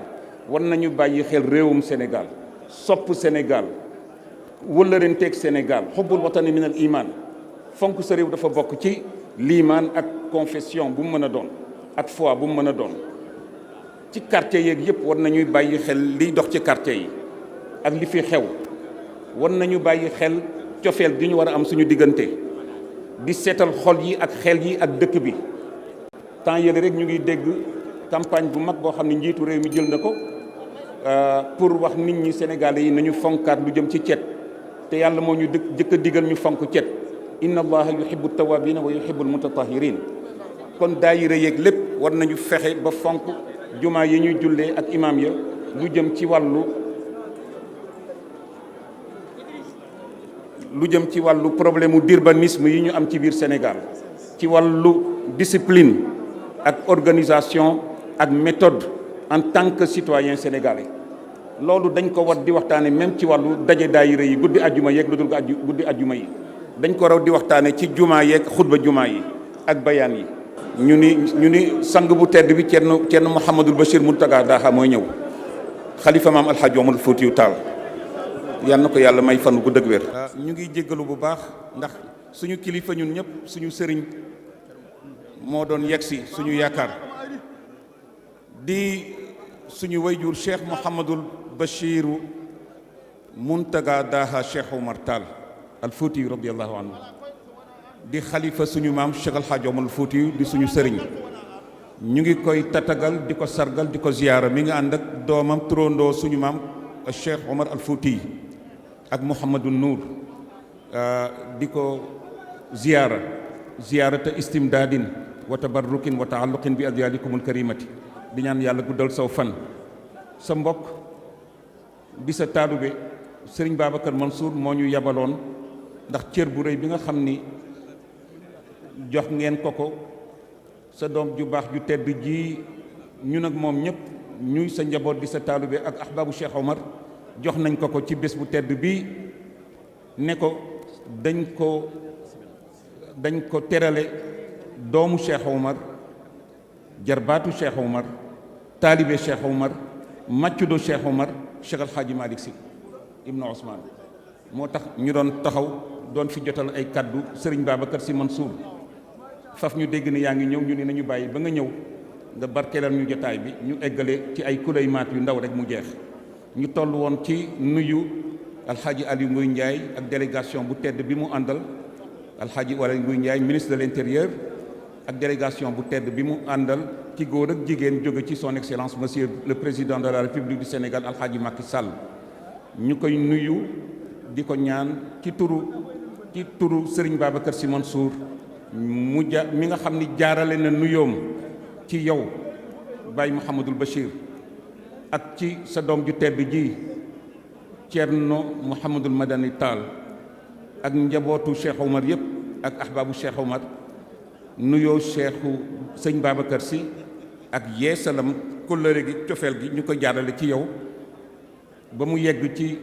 war nañu bàyyi xel réewum Sénégal sopp Sénégal wëllërenteeg Sénégal xubbul watani min al iman fonk sa réew dafa bokk ci liimaan ak confession bu mu mën a doon ak foi bu mu mën a doon ci quartier yeeg yëpp war nañuy bàyyi xel liy dox ci quartier yi ak li fi xew war nañu bàyyi xel cofeel gi ñu war a am suñu diggante di seetal xol yi ak xel yi ak dëkk bi temps yële rek ñu ngi dégg campagne bu mag boo xam ne njiitu réew mi jël na ko pour wax nit ñi Sénégalais yi nañu fonkaat lu jëm ci cet te yàlla moo ñu jëkk a digal ñu fonk cet inna allaha yuhibbu tawabina wa yuhibbu almutatahirin kon daayira yeeg lépp war nañu fexe ba fonk jumaa yi ñuy jullee ak imam ya lu jëm ci wàllu problème d'urbanisme yi ñu am ci biir Sénégal ci wàllu discipline ak organisation ak méthode en tant que citoyen sénégalais. loolu dañ ko war di waxtaane même ci wàllu daje daayira yi guddi ajjuma yeeg lu dul guddi ajjuma yi dañ ko raw di waxtaane ci jumaa yeeg xutba jumaa yi ak bayaan yi. ñu ni sang bu tedd bi Ceerno Mouhamadul Bachir Mountaga Daha mooy ñëw xalifa maam Alxaaji Omar Fuutiyu Taal yal na ko yàlla may fan gu dëgg wér. ñu ngi jéggalu bu baax ndax suñu kilifa ñun ñëpp suñu sëriñ moo doon yegsi suñu yaakaar di suñu wayjur Cheikh Mouhamadul Bachir Mountaga Daha Cheikh Omar Taal al Fuutiyu radiyallahu anhu di xalifa suñu maam Cheikh Al Hadj Omar Fuutiyu di suñu sëriñ ñu ngi koy tatagal di ko sargal di ko ziyaara mi nga ànd ak doomam turandoo suñu maam Cheikh Omar Al Fuutiyu ak Mouhamadou Nour di ko ziyaarata istimdaadin wa tabarrukin wa taalluqin bi adyalikumul karimati di ñaan yàlla guddal saw fan. sa mbokk di sa taalube Sëriñ Babacar Mansour moo ñu yabaloon ndax cër bu rëy bi nga xam ni jox ngeen ko sa doom ju baax ju tedd ji ñun ak moom ñëpp ñuy sa njaboot di sa taalube ak ahbaabu Cheikh Omar jox nañ ko ci bés bu tedd bii ne ko dañ ko terale doomu Cheikh Omar jarbaatu Cheikh Omar taalibe Cheikh Omar màccudo Cheikh Omar Cheikh Al Hadji Malick Sy ibnu Ousmane moo tax ñu doon taxaw doon fi jotal ay kaddu Serigne Babacar Sy Mansour faf ñu dégg ne yaa ngi ñëw ñu ne nañu bàyyi ba nga ñëw nga barkeelal ñu jotaay bi ñu eggale ci ay kulaymaat yu ndaw rek mu jeex. ñu toll woon ci nuyu alxaaji Aliou Nguy Ndiaye ak délégation bu tedd bi mu àndal alxaaji Aliou Nguy Ndiaye ministre de l'intérieur ak délégation bu tedd bi mu àndal ci góor ak jigéen jóge ci son excellence monsieur le président de la république du Sénégal alxaaji Macky Sall ñu koy nuyu di ko ñaan ci turu Serigne Babacar Sy Mansour mi nga xam ni jaarale na nuyoom ci yow Baye Mouhamadul Bachir ak ci sa doom ju tedd ji Ceerno Mouhamadul Madani Taal ak njabootu Cheikh Omar yëpp ak ahbaabu Cheikh Omar nuyoo Cheikhu sëñ Babacar Sy ak yeesalam kóllëre gi cofeel gi ñu ko jaarale ci yow ba mu yegg ci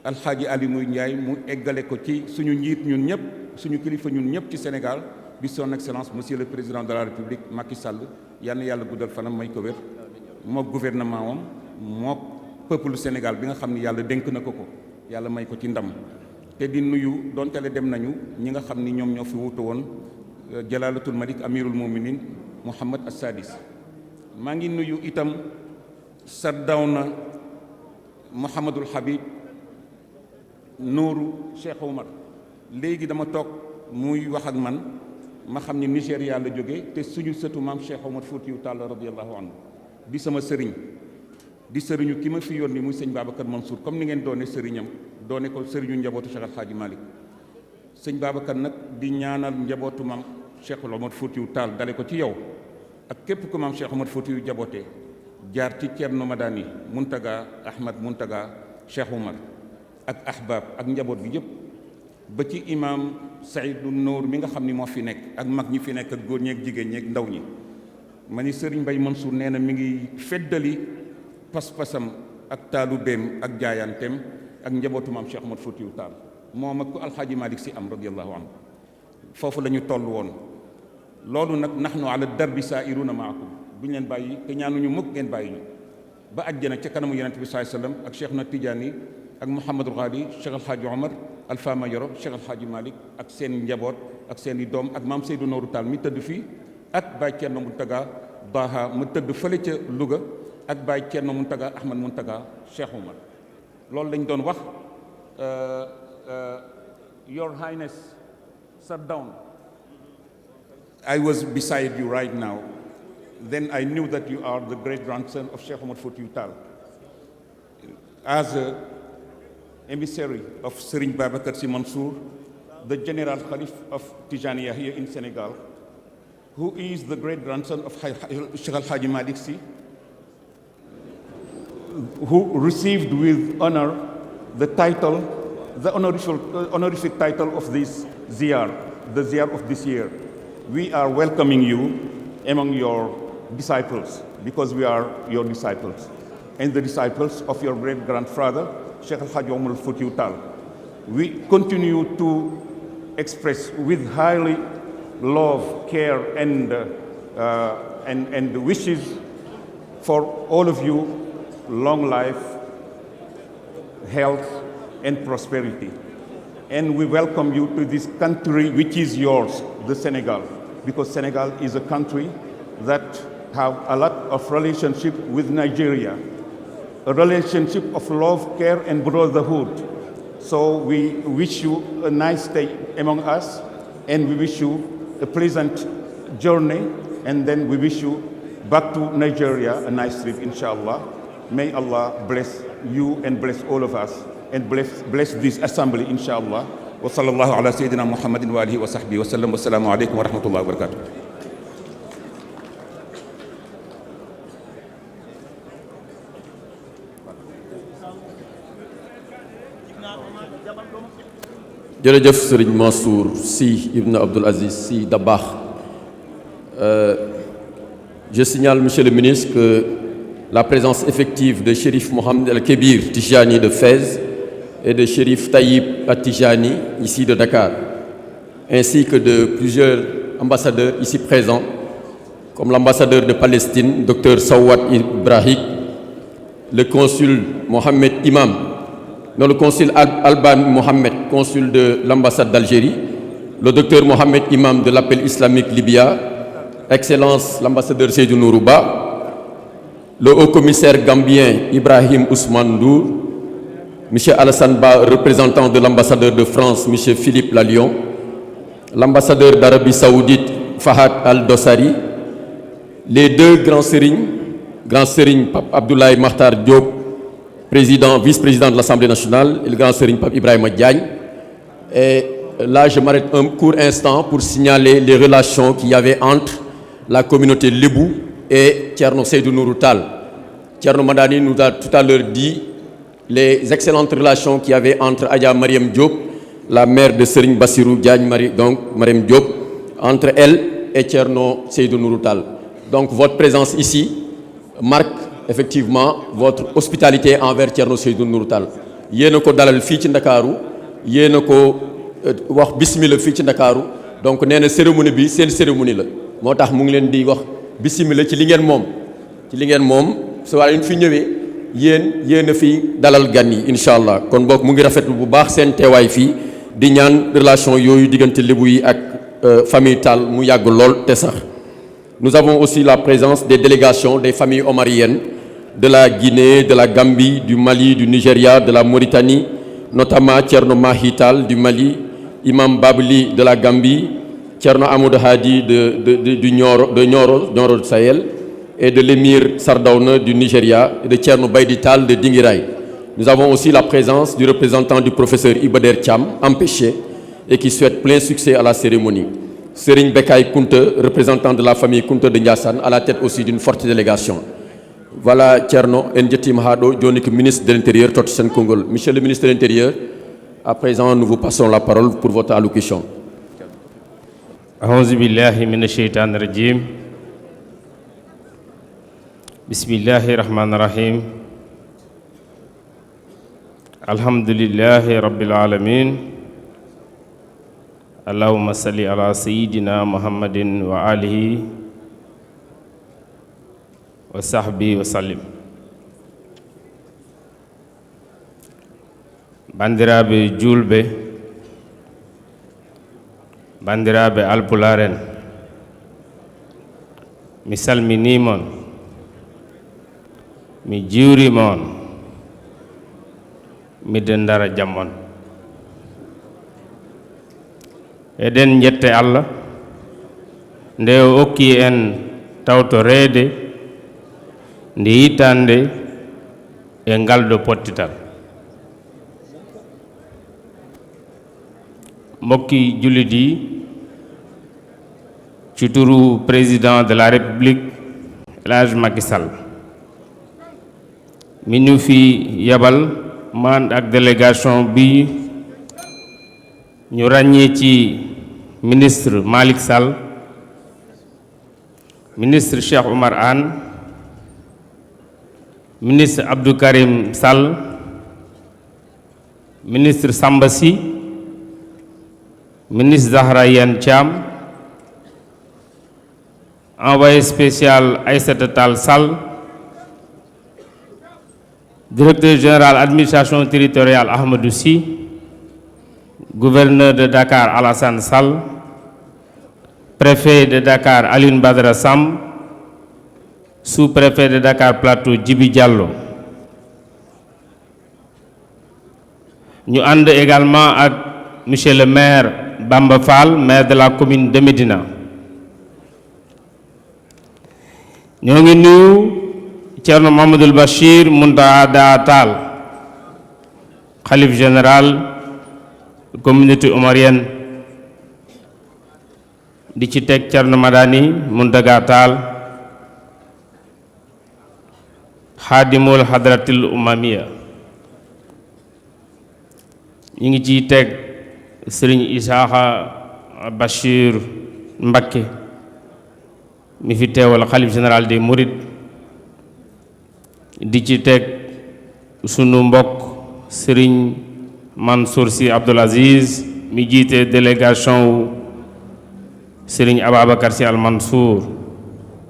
alxaaji Ali Nguy Ndiaye mu eggale ko ci suñu njiit ñun ñëpp suñu kilifa ñun ñëpp ci Sénégal di son excellence monsieur le président de la république Macky Sall yal na yàlla guddal fanam may ko wér moo gouvernement wam moo peuple Sénégal bi nga xam ni yàlla dénk na ko yàlla may ko ci ndam te di nuyu doon tele dem nañu ñi nga xam ni ñoom ñoo fi wutu woon jalalatul malik amirul muminin Mouhamad As-Sadis maa ngi nuyu itam Sardawna Mouhamadul Habib Nuuru Cheikh Omar léegi dama toog muy wax ak man ma xam ni Nigéria la jóge te suñu sëtu maam Cheikh Omar Foutiyu Taal radiyallahu anhu di sama sëriñ di sëriñu ki ma fi yónni muy sëñ Babacar Mansour comme ni ngeen doone sëriñam doone ko sëriñu njabootu Cheikh Al Hadji Malick sëñ Babacar nag di ñaanal njabootu maam Cheikh Omar Foutiyu Taal dale ko ci yow ak képp ku maam Cheikh Omar Foutiyu jabootee jaar ci Ceerno Madani Muntaga Ahmad Muntaga Cheikh Omar ak ahbab ak njaboot bi yëpp ba ci imam Seydou Nour mi nga xam ni moo fi nekk ak mag ñi fi nekk ak góor ñeeg jigéen ñeeg ndaw ñi ma ni Serigne Mbaye Mansour nee na mi ngi feddali pas-pasam ak taalubeem ak jaayanteem ak njabootu maam Cheikh Omar Foutiyu Taal moom ak ku alxaaji Malick Sy am radiyallahu anhu foofu la ñu toll woon loolu nag nahnu ala darbi saa'iruna maakum duñ leen bàyyi te ñaanuñu mukk ngeen bàyyi ñu ba àjjana ca kanamu yonent bi sallallahu alayhi wasallam ak Cheikh na Tidiane ak Mouhamadul Ghali Cheikh Al Hadji Omar Alpha Mayoro Cheikh Al Hadji Malick ak seen njaboot ak seen i doom ak maam Seydou Nourou Tall mi tëdd fii ak Baye Thierno Mountaga Daha ma tëdd fële ca Louga ak Baye Thierno Mountaga Ahmad Mountaga Cheikh Omar loolu lañ doon wax Your Highness, sit down. I was beside you right now. Then I knew that you are the great-grandson of Cheikh Omar Foutiyu Taal. As an emissary of Serigne Babacar Sy Mansour, the General Khalif of Tijaniya here in Senegal, who is the great-grandson of Cheikh Al Hadji Malick Sy, who received with honor the title, the honorific title of this ziyar, the ziyar of this year. We are welcoming you among your disciples, because we are your disciples, and the disciples of your great-grandfather, Sheikh Al-Hajj Omar Foutiyou Tall. We continue to express with highly love, care, and wishes for all of you long life, health, and prosperity. And we welcome you to this country which is yours, the Senegal, because Senegal is a country that have a lot of relationship with Nigeria, a relationship of love, care, and brotherhood. So we wish you a nice stay among us, and we wish you a pleasant journey, and then we wish you back to Nigeria a nice trip, inshallah. May Allah bless you and bless all of us, and bless this assembly, inshallah. Wa sallallahu ala sayyidina Muhammadin wa alihi wa sahbihi wa sallam. Wassalamu alaikum wa rahmatullahi wa barakatuh. jërëjëf Serigne Mansour Sy Ibn Abdoul Aziz Sy Dabakh. Je signale, Monsieur le ministre, que la présence effective de Chérif Mohamed El-Kébir Tijani de Fès et de Chérif Taïb At-Tijani, ici de Dakar, ainsi que de plusieurs ambassadeurs ici présents, comme l'ambassadeur de Palestine, Dr Sawad Ibrahim, le consul Mohamed Imam, non, le consul Alban Mohamed, consul de l'ambassade d'Algérie, le docteur Mohamed Imam de l'appel islamique Libya, Excellence l'ambassadeur Seydou Nourouba, le haut-commissaire gambien Ibrahim Ousmane Ndour, M. Alassane Ba, représentant de l'ambassadeur de France, M. Philippe Lalion, l'ambassadeur d'Arabie Saoudite Fahad Al-Dossari, les deux grands Serigne Pape Abdoulaye Makhtar Diop, vice-président de l'Assemblée nationale, et le grand Serigne Pape Ibrahima Diagne. Et là, je m'arrête un court instant pour signaler les relations qu'il y avait entre la communauté Lébou et Thierno Seydou Nourou Tall. Thierno Madani nous a tout à l'heure dit les excellentes relations qu'il y avait entre Adja Mariam Diop, la mère de Serigne Bassirou Diagne, donc Mariam Diop, entre elle et Thierno Seydou Nourou Tall. Donc votre présence ici marque effectivement votre hospitalité envers Thierno Seydou Nourou Tall. Yéena ko dalal fii ci Ndakaaru, yéena ko wax bismillah fii ci Ndakaaru, donc nee na cérémonie bi seen cérémonie la. moo tax mu ngi leen di wax bismillah ci li ngeen moom su waa leen fi ñëwee yéen a fi dalal gan yi incha allah. kon boog mu ngi rafetlu bu baax seen teewaay fii di ñaan relation yooyu diggante Lébu yi ak famille Tall mu yàgg lool te sax. Nous avons aussi la présence des délégations des familles omariennes de la Guinée, de la Gambie, du Mali, du Nigeria, de la Mauritanie, notamment Thierno Mahi Tall du Mali, Imam Babli de la Gambie, Thierno Amadou Hadi de Nioro Sahel, et de l'émir Sardauna du Nigeria, et de Thierno Baydi Tall de Dinguiraye. Nous avons aussi la présence du représentant du professeur Ibader Thiam, empêché, et qui souhaite plein succès à la cérémonie. Serigne Bekay Kounta, représentant de la famille Kounta de Ndiassane, à la tête aussi d'une forte délégation. Voilà Thierno Ndjetim Hado, Dionik, ministre de l'Intérieur, Totsen Kongol. Monsieur le ministre de l'Intérieur, à présent nous vous passons la parole pour votre allocution. A'udhu billahi minash shaitanir rajim. Bismillahir rahmanir rahim. Alhamdulillahi rabbil alamin. Allahumma salli ala sayyidina Muhammadin wa alihi wa sahbihi wa sallim. Bandiraɓe julɓe, bandiraɓe alpularen, mi salminimon, mi jiwrimon, miɗen dara jammon. Eɗen jette Allah nde o hokki en tawtorede nde yitande e ngalɗo pottital. Mbokki jullit yi, ci turu président de la République El Hadj Macky Sall mi ñu fi yabal man ak délégation bi ñu ràññee ci ministre Malick Sall ministre Cheikh Oumar Anne, ministre Abdou Karim Sall, ministre Samba Sy, ministre Zahra Iyane Thiam, envoyé spécial Aïssata Tall Sall, directeur général administration territoriale Ahmadou Sy, gouverneur de Dakar Alassane Sall, préfet de Dakar Alioune Badara Sam, sous-préfet de Dakar Plateau Djibi Diallo. Ñu ànd également ak monsieur le maire Bamba Fall, maire de la commune de Médina. ñoo ngi nuyu Thierno Mamadou Bachir Mountaga Tall, khalife général communauté omarienne, di ci teg Thierno Madani Mountaga Tall, xaadimul hadratil umamiya. ñu ngi ciy teg Serigne Isaaxa Bachir Mbacké mi fi teewal xalif général des Mourides, di ci teg sunu mbokk Serigne Mansour Sy Abdoul Aziz mi jiite délégation wu Serigne Ababacar Sy Al Mansour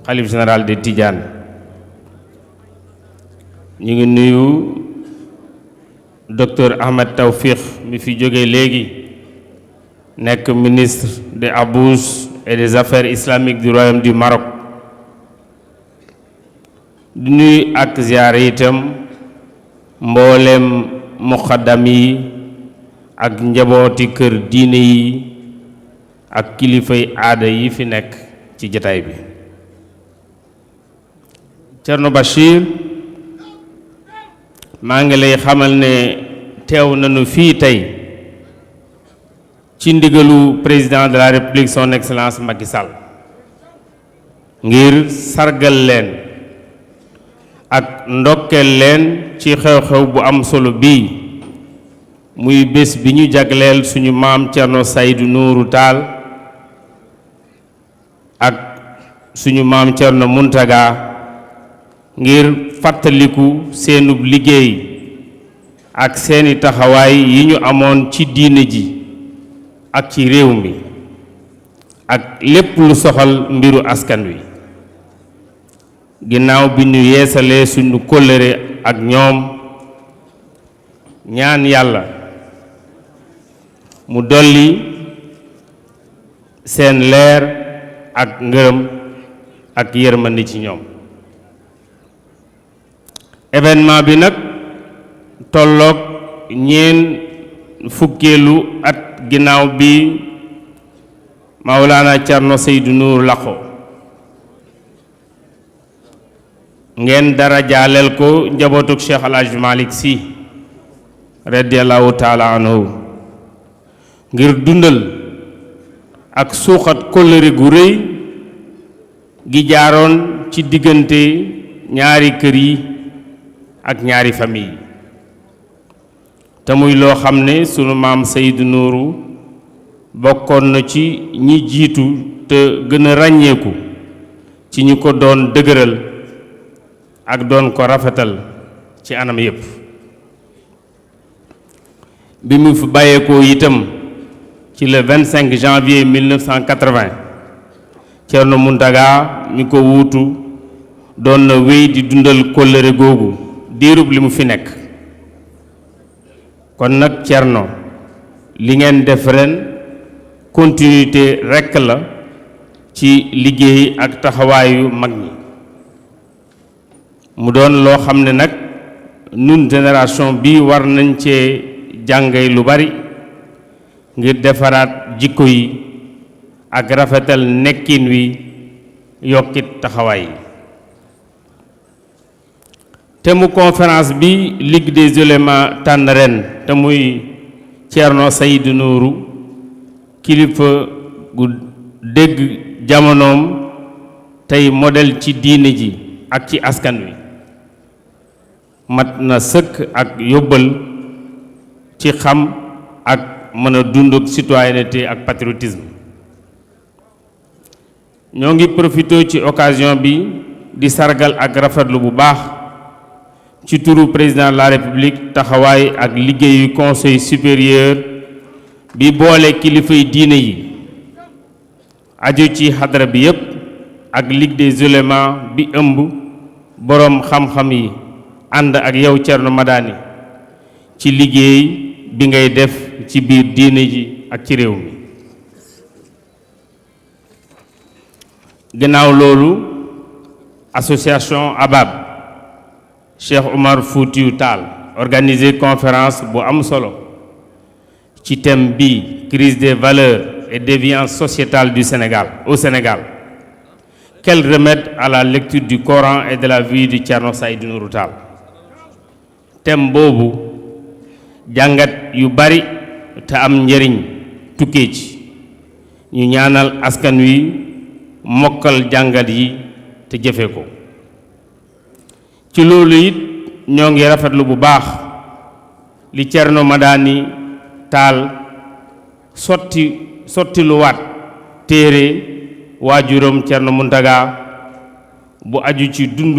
xalif général des Tidiane. ñu ngi nuyu docteur Ahmed Tawfiq mi fi jóge léegi nekk ministre des Abous et des affaires islamiques du royaume du Maroc. di nuyu ak ziyaare itam mboolem muqaddam yi ak njabooti kër diine yi ak kilifay aada yi fi nekk ci jataay bi. Thierno Bachir, maa ngi lay xamal ne teew nañu fii tey ci ndigalu président de la République son excellence Macky Sall ngir sargal leen ak ndokkeel leen ci xew-xew bu am solo bii muy bés bi ñu jagleel suñu maam Thierno Seydou Nourou Tall ak suñu maam Thierno Mountaga ngir fàttaliku seenub liggéey ak seeni taxawaay yi ñu amoon ci diine ji ak ci réew mi ak lépp lu soxal mbiru askan wi. ginnaaw bi ñu yeesalee suñu kóllëre ak ñoom, ñaan yàlla mu dolli seen leer ak ngërëm ak yërmande ci ñoom. événement bi nag tolloog fukkeelu at ginnaaw bi Maulana Thierno Seydou Nourou laqo ngeen dara jaaleel ko njabootuk Cheikh El Hadj Malick Sy radiyallahu taala anhu ngir dundal ak suuxat kóllëre gu rëy gi jaaroon ci diggante ñaari kër yi ak ñaari famille te muy loo xam ne sunu maam Seydou Nourou bokkoon na ci ñi jiitu te gën a ràññeeku ci ñi ko doon dëgëral ak doon ko rafetal ci anam yépp. bi mu fi bàyyeekoo itam ci le 25 janvier 1980 Thierno Mountaga mi ko wuutu doon na wéy di dundal kóllëre googu diirub li mu fi nekk. kon nag Thierno, li ngeen def ren continuité rekk la ci liggéey ak taxawaayu mag ñi. mu doon loo xam ne nag nun génération bi war nañ cee jàngay lu bari ngir defaraat jikko yi ak rafetal nekkin wi, yokkit taxawaay yi. te mu conférence bi Ligue des ulémas tànn ren te muy Thierno Seydou Nourou, kilifa gu dégg jamonoom tey modèle ci diine ji ak ci askan wi, mat na sëkk ak yóbbal ci xam ak mën a dund citoyenneté ak patriotisme. ñoo ngi profité ci occasion bi di sargal ak rafetlu bu baax ci turu président de la république taxawaay ak liggéeyu conseil supérieur bi boole kilifay diine yi aju ci xadara bi yépp ak ligue des oulémas bi ëmb boroom xam-xam yi ànd ak yow Thierno Madani ci liggéey bi ngay def ci biir diine ji ak ci réew mi. gannaaw loolu association ABAB Cheikh Omar Foutiyou Tall organisé conférence bu am solo ci thème bi crise des valeurs et déviance sociétale du Sénégal au Sénégal. Quel remède à la lecture du Coran et de la vie de Thierno Seydou Nourou Tall. thème boobu jàngat yu bari te am njëriñ tukkee ci ñu ñaanal askan wi mokkal jàngat yi te jëfe ko ci loolu it ñoo ngi rafetlu bu baax li Thierno Madani Tall sotti lu waat téere waajuram Thierno Mountaga bu aju ci dund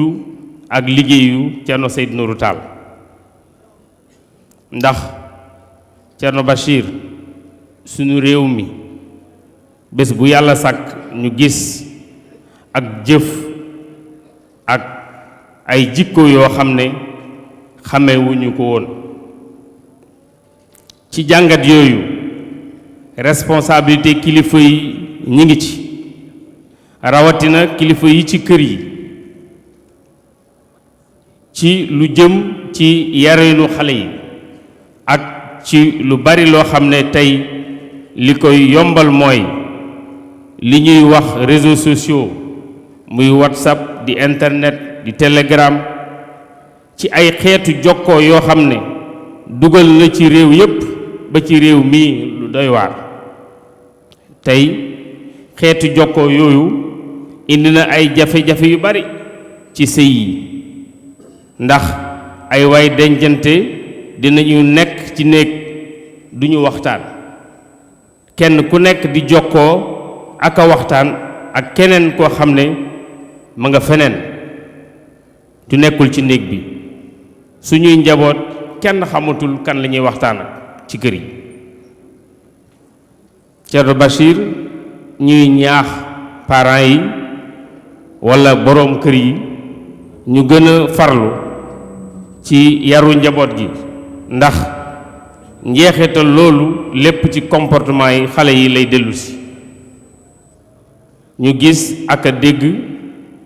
ak liggéeyu Thierno Seydou Nourou Tall ndax Thierno Bachir sunu réew mi bés bu yàlla sàkk ñu gis ak jëf ak ay jikko yoo xam ne xamewuñu ko woon ci jàngat yooyu responsabilité kilifa yi ñi ngi ci rawatina kilifa yi ci kër yi ci lu jëm ci yareenu xale yi ak ci lu bari loo xam ne tey li koy yombal mooy li ñuy wax réseaux sociaux muy WhatsApp di internet di Telegram ci ay xeetu jokkoo yoo xam ne dugal na ci réew yépp ba ci réew mii lu doy waar tey xeetu jokkoo yooyu indi na ay jafe-jafe yu bari ci sëy yi ndax ay way dencante dinañu nekk ci néeg duñu waxtaan kenn ku nekk di jokkoo ak a waxtaan ak keneen koo xam ne ma nga feneen du nekkul ci néeg bi suñuy njaboot kenn xamatul kan la ñuy waxtaan ak ci kër yi Thierno Bachir ñuy ñaax parents yi walla boroom kër yi ñu gën a farlu ci yaru njaboot gi ndax njeexital loolu lépp ci comportement yi xale yi lay dellusi ñu gis ak a dégg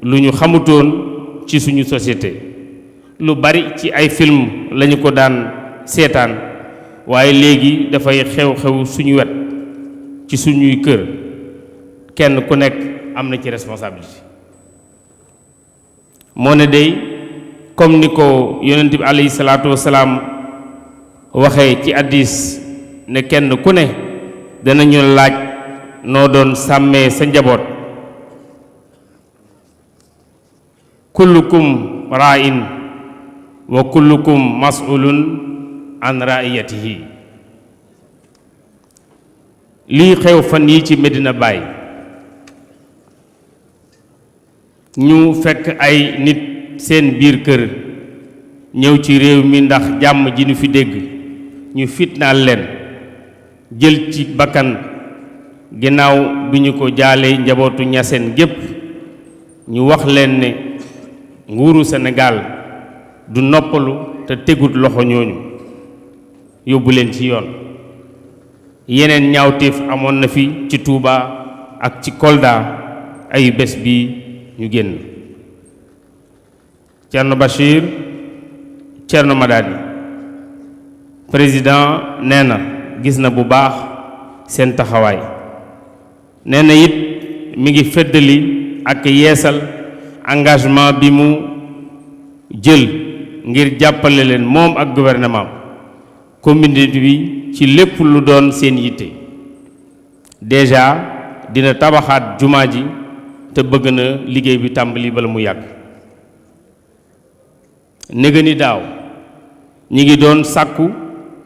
lu ñu xamutoon ci suñu société lu bari ci ay film lañu ko daan seetaan waaye léegi dafay xew-xew suñu wet ci suñuy kër kenn ku nekk am na ci responsabilité moo ne day comme ni ko yonent bi alayhi salaatu wasalaam waxee ci hadiis ne kenn ku ne danañu laaj noo doon sàmmee sa njaboot kullukum ra'in wa kullukum mas'ulun an ra'iyatihi lii xew fan yi ci Medina Baye ñu fekk ay nit seen biir kër ñëw ci réew mi ndax jàmm ji ñu fi dégg ñu fitnaal leen jël ci bakkan ginnaaw bi ñu ko jaalee njabootu ñaseen gépp ñu wax leen ne nguuru Sénégal du noppalu te tegut loxo ñooñu yóbbu leen ci yoon yeneen ñaawteef amoon na fi ci Touba ak ci Kolda ay bés bi ñu génn Thierno Bachir Thierno Madani président nee na gis na bu baax seen taxawaay nee na it mi ngi feddali ak yeesal engagement bi mu jël ngir jàppale leen moom ak gouvernement communauté bi ci lépp lu doon seen yitte déjà dina tabaxaat jumaa ji te bëgg na liggéey bi tàmbali bala mu yàgg néga ni daaw ñi ngi doon sàkku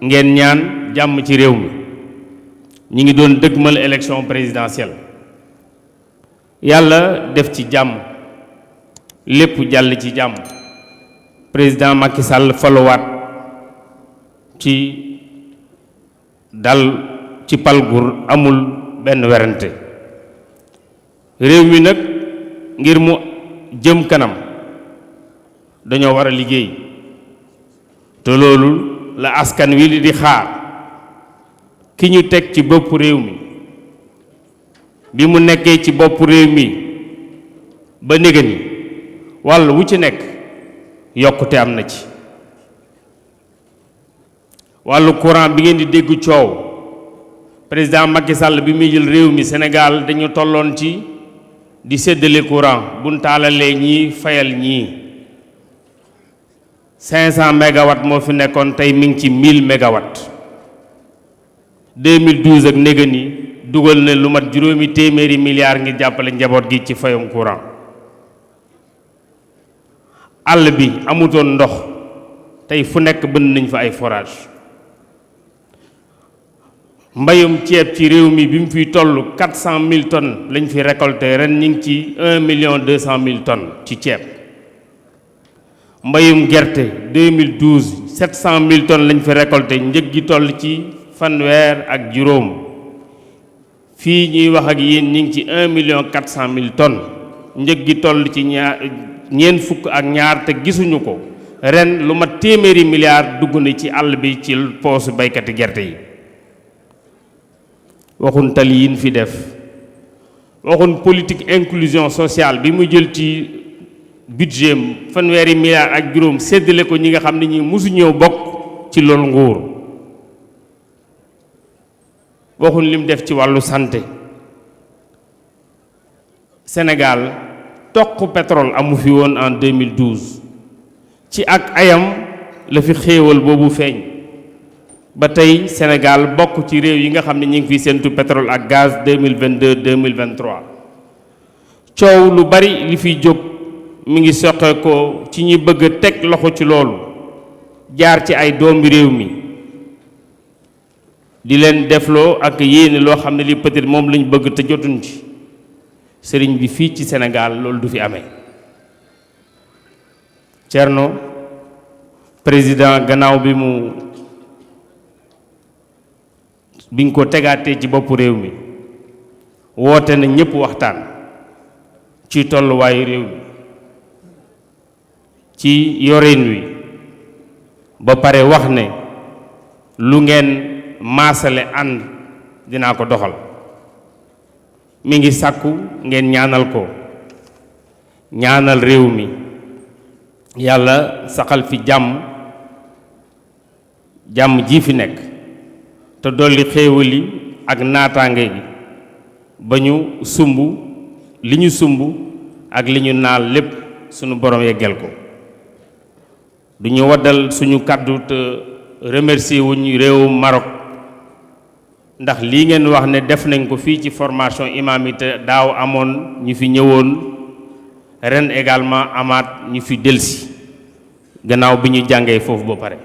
ngeen ñaan jàmm ci réew mi ñi ngi doon dëgmal élection présidentielle yàlla def ci jàmm lépp jàll ci jàmm président Macky Sall faluwaat ci dal ci palgur amul benn werante réew mi nag ngir mu jëm kanam dañoo war a liggéey te loolu la askan wi li di xaar ki ñu teg ci bopp réew mi bi mu nekkee ci bopp réew mi ba néga ni wàll wu ci nekk yokkute am na ci wàllu courant bi ngeen di dégg coow président Macky Sall bi muy jël réew mi Sénégal dañu tolloon ci di séddale courant buñ taalalee ñii fayal ñii 500 mégawatts moo fi nekkoon tey mi ngi ci 1000 mégawatts 2012 ak néga ni dugal na lu mat juróomi téeméeri milliards ngir jàppale njaboot gi ci fayum courant àll bi amutoon ndox tey fu nekk bënn nañ fa ay forage mbayum ceeb ci réew mi bi mu fiy toll 400 000 tonnes lañ fi récolté ren ñu ngi ci 1 200 000 tonnes ci ceeb mbayum gerte 2012 700 000 tonnes lañ fi récolté njëg gi toll ci fanweer ak juróom fii ñuy wax ak yéen ñu ngi ci 1 400 000 tonnes njëg gi toll ci ñeent fukk ak ñaar te gisuñu ko ren lu mat téeméeri milliards dugg na ci àll bi ci poosu baykati gerte yi waxun tali yin fi def waxun politique inclusion sociale bi mu jël ci budget am fanweeri milliards ak juróom séddale ko ñi nga xam ne ñi mosu ñëw bokk ci loolu nguur waxun lim def ci wàllu santé Sénégal toq pétrole amu fi woon en 2012 ci ak ayam la fi xéewal boobu feeñ ba tey Sénégal bokk ci réew yi nga xam ne ñu ngi fi séentu pétrole ak gaz 2022 2023 coow lu bari li fiy jóg mi ngi soqe ko ci ñi bëgg a teg loxo ci loolu jaar ci ay doomi réew mi di leen defloo ak yéene loo xam ne li peut-être moom lañ bëgg te jotuñ ci sëriñ bi fii ci Sénégal loolu du fi amee Thierno président gannaaw bi nga ko tegaatee ci boppu réew mi woote na ñëpp waxtaan ci tolluwaayu réew mi ci yoreen wi ba pare wax ne lu ngeen maasale ànd dinaa ko doxal mi ngi sàkku ngeen ñaanal ko ñaanal réew mi yàlla saxal fi jàmm ji fi nekk te dolli xéewali ak naataange gi ba ñu sumb li ñu sumb ak li ñu naal lépp sunu borom yeggel ko du ñu waddal suñu kàddu te remercier wuñ réewu Maroc ndax lii ngeen wax ne def nañ ko fii ci formation imam yi te daaw amoon ñu fi ñëwoon ren également amaat ñu fi delsi gannaaw bi ñu jàngee foofu ba pare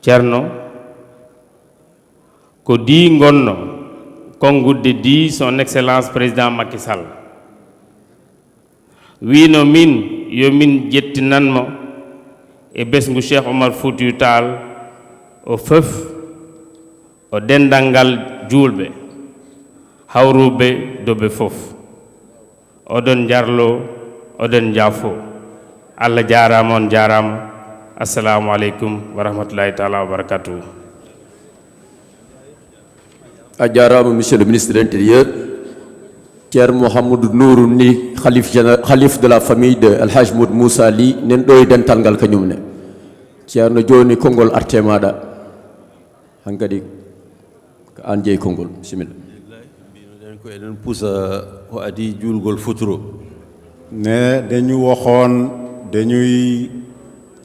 Thierno ko di ngonno kongudde di son excellence président Macky Sall wino min yo min jettinanmo e besngu Cheikh Omar Foutiyou Tall o fof o dendal ngal julɓe hawruɓe doɓe fof oɗon jarlo oɗon jaafo Allah jarama on jarama assalamu aleykum wa rahmatullahi taala wa barakatuhu a jarama monsieur le ministre de l'Intérieur Thierno Mouhamadou Nourou Ni khalife de la famille de El Hadj Modou Moussa Ly nen ɗo e dental ngal kañum ne Thierno joni konngol arte maɗa hankadi ko an jeeyi konngol bisimilla mbinoɗen ko eɗen pusa ko adi julgol futuro ne dañu waxoon dañuy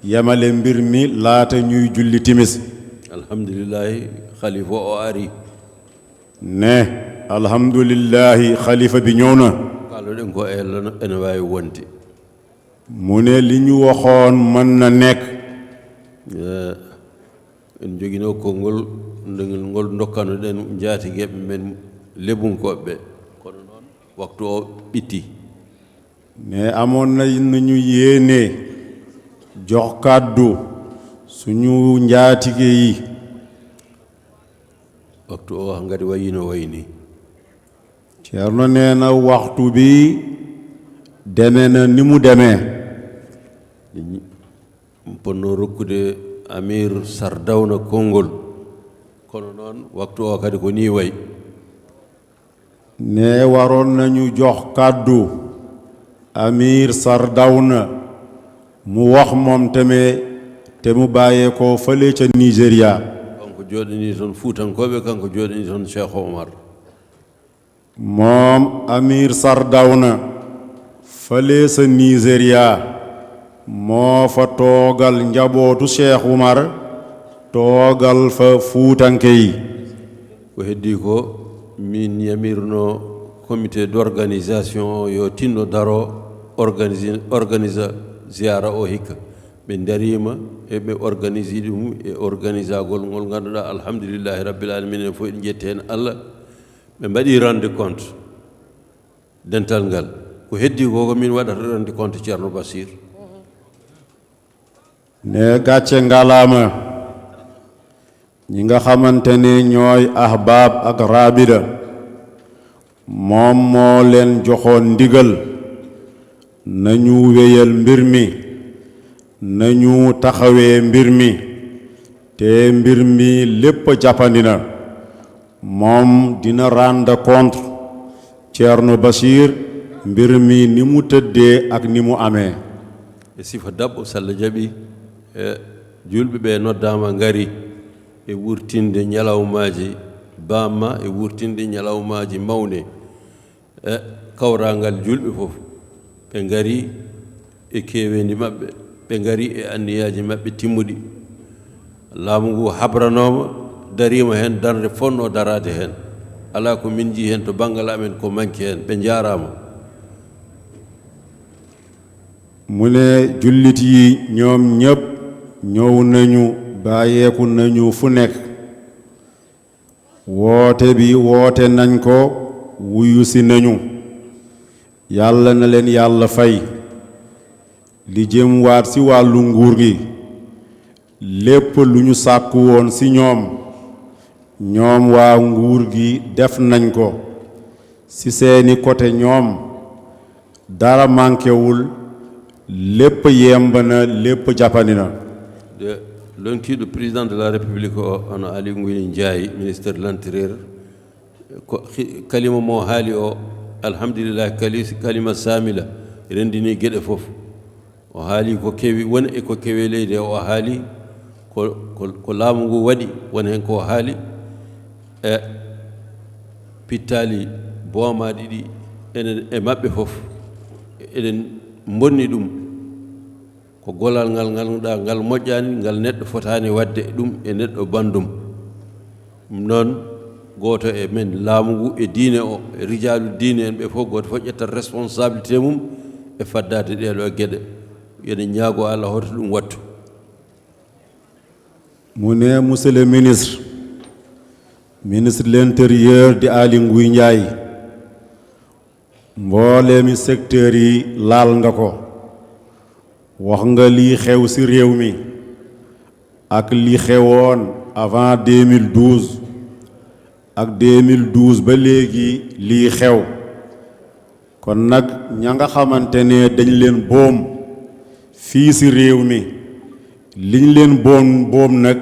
yemale mbir mi laata ñuy julli timis alhamdulillahi khalifa o ari ne alhamdulillahi xalifa bi ñëw na kalloɗen ko ene wawi wonde mu ne li ñu waxoon mën na nekk en joguino konngol ngol dokkanoɗen jaatigueɓe men lebunkoɓe ɓe kono noon waxtu o ɓitti ne amoon nañu yéene jox kàddu suñu njaatige yi waxtu o ngati wayino wayni Ceerno nee na waxtu bi deme na ni mu demee ponno rokkude Amir Sardawna konngol kono noon waxtu o kadi ko ni way ne waroon nañu jox kàddu Amir Sardawna mu wax moom tamit te mu bàyyee ko fële ca Nigéria kanko jooɗani toon Fuutankoɓe kanko jooɗani toon Cheikh Omar moom Amir Sardawna fële sa Nigéria moo fa toogal njabootu Cheikh Umar toogal fa fuutanke yi ko heddi ko min yamirno comité d'organisation yo tinno daro organisa ziyara o hikka ɓe darima e ɓe organise ɗum e organisagol ngol ganduɗa alhamdulillahi rabbil alamin fof en jetti hen Allah ɓe mbaɗi rende compte dental ngal ko heddi ko ko min waɗata rende compte Ceerno Basir ne gàcce ngalaama ñi nga xamante ne ñooy ahbaab ak rabida moom moo leen joxoon ndigal nañu wéyal mbir mi nañu taxawee mbir mi te mbir mi lépp jàppandi na moom dina rendre compte Ceerno Bachir mbir mi ni mu tëddee ak ni mu amee e sifa dabɓo so Allah jaɓi e julɓe ɓe noddama ngari e wurtinde ñalawmaji bamma e wurtinde ñalawmaji mawne e kawrangal julɓe fof ɓe ngari e kewendi maɓɓe ɓe ngari e anniyaji maɓɓe timmuɗi laamu ngu habranoma darima hen darde fonno darade hen ala ko min ji hen to banggal amen ko manki hen ɓe jarama mu ne jullit yi ñoom ñépp ñëw nañu bàyyeeku nañu fu nekk woote bi woote nañ ko wuyu si nañu yàlla na leen yàlla fay li jëm waat ci wàllu nguur gi lépp lu ñu sàkku woon ci ñoom waa nguur gi def nañ ko ci seeni côté ñoom dara mànkewul lépp yemb na lépp jàppandi na de lonkiɗo président de la république o ono Ali Ngouille Ndiaye ministre de l'intérieur ko kalima mo haali o alhamdulillah kalima samila rendini gueɗe fof o haali ko kewi woni e ko kewe leydi o haali ko laamu ngu waɗi woni hen ko haali e pittali boomaɗi ɗi enen e maɓɓe fof eɗen bonni ɗum ko golal ngal ganduɗa ngal moƴƴani ngal neɗɗo fotani wadde ɗum e neɗɗo bandum noon goto e men laamu ngu e diine o e rijalu diine en ɓe fof goto fof ƴettat responsabilité mum e faddade ɗeɗo gueɗe yen ñaago Allah hoto ɗum wattu mu ne monsieur le ministre de l'intérieur di Ali Ngouille Ndiaye mbooleemi secteur yi laal nga ko wax nga lii xew ci réew mi ak li xewoon avant 2012 ak 2012 ba léegi lii xew kon nag ña nga xamante ne dañ leen boom fii ci réew mi liñ leen boom nag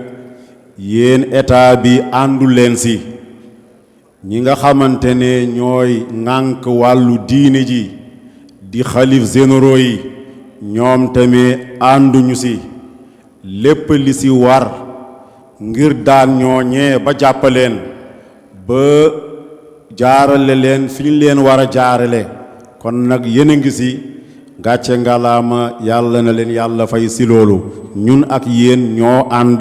yéen état bi àndu leen ci ñi nga xamante ne ñooy ŋànk wàllu diine ji di xalif généraux yi ñoom tamit ànduñu ci lépp li ci war ngir daan ñooñee ba jàppaleen ba jaarale leen fi ñu leen war a jaarale kon nag yéen a ngi ci gàcce ngalaama yàlla na leen yàlla fay ci loolu ñun ak yéen ñoo ànd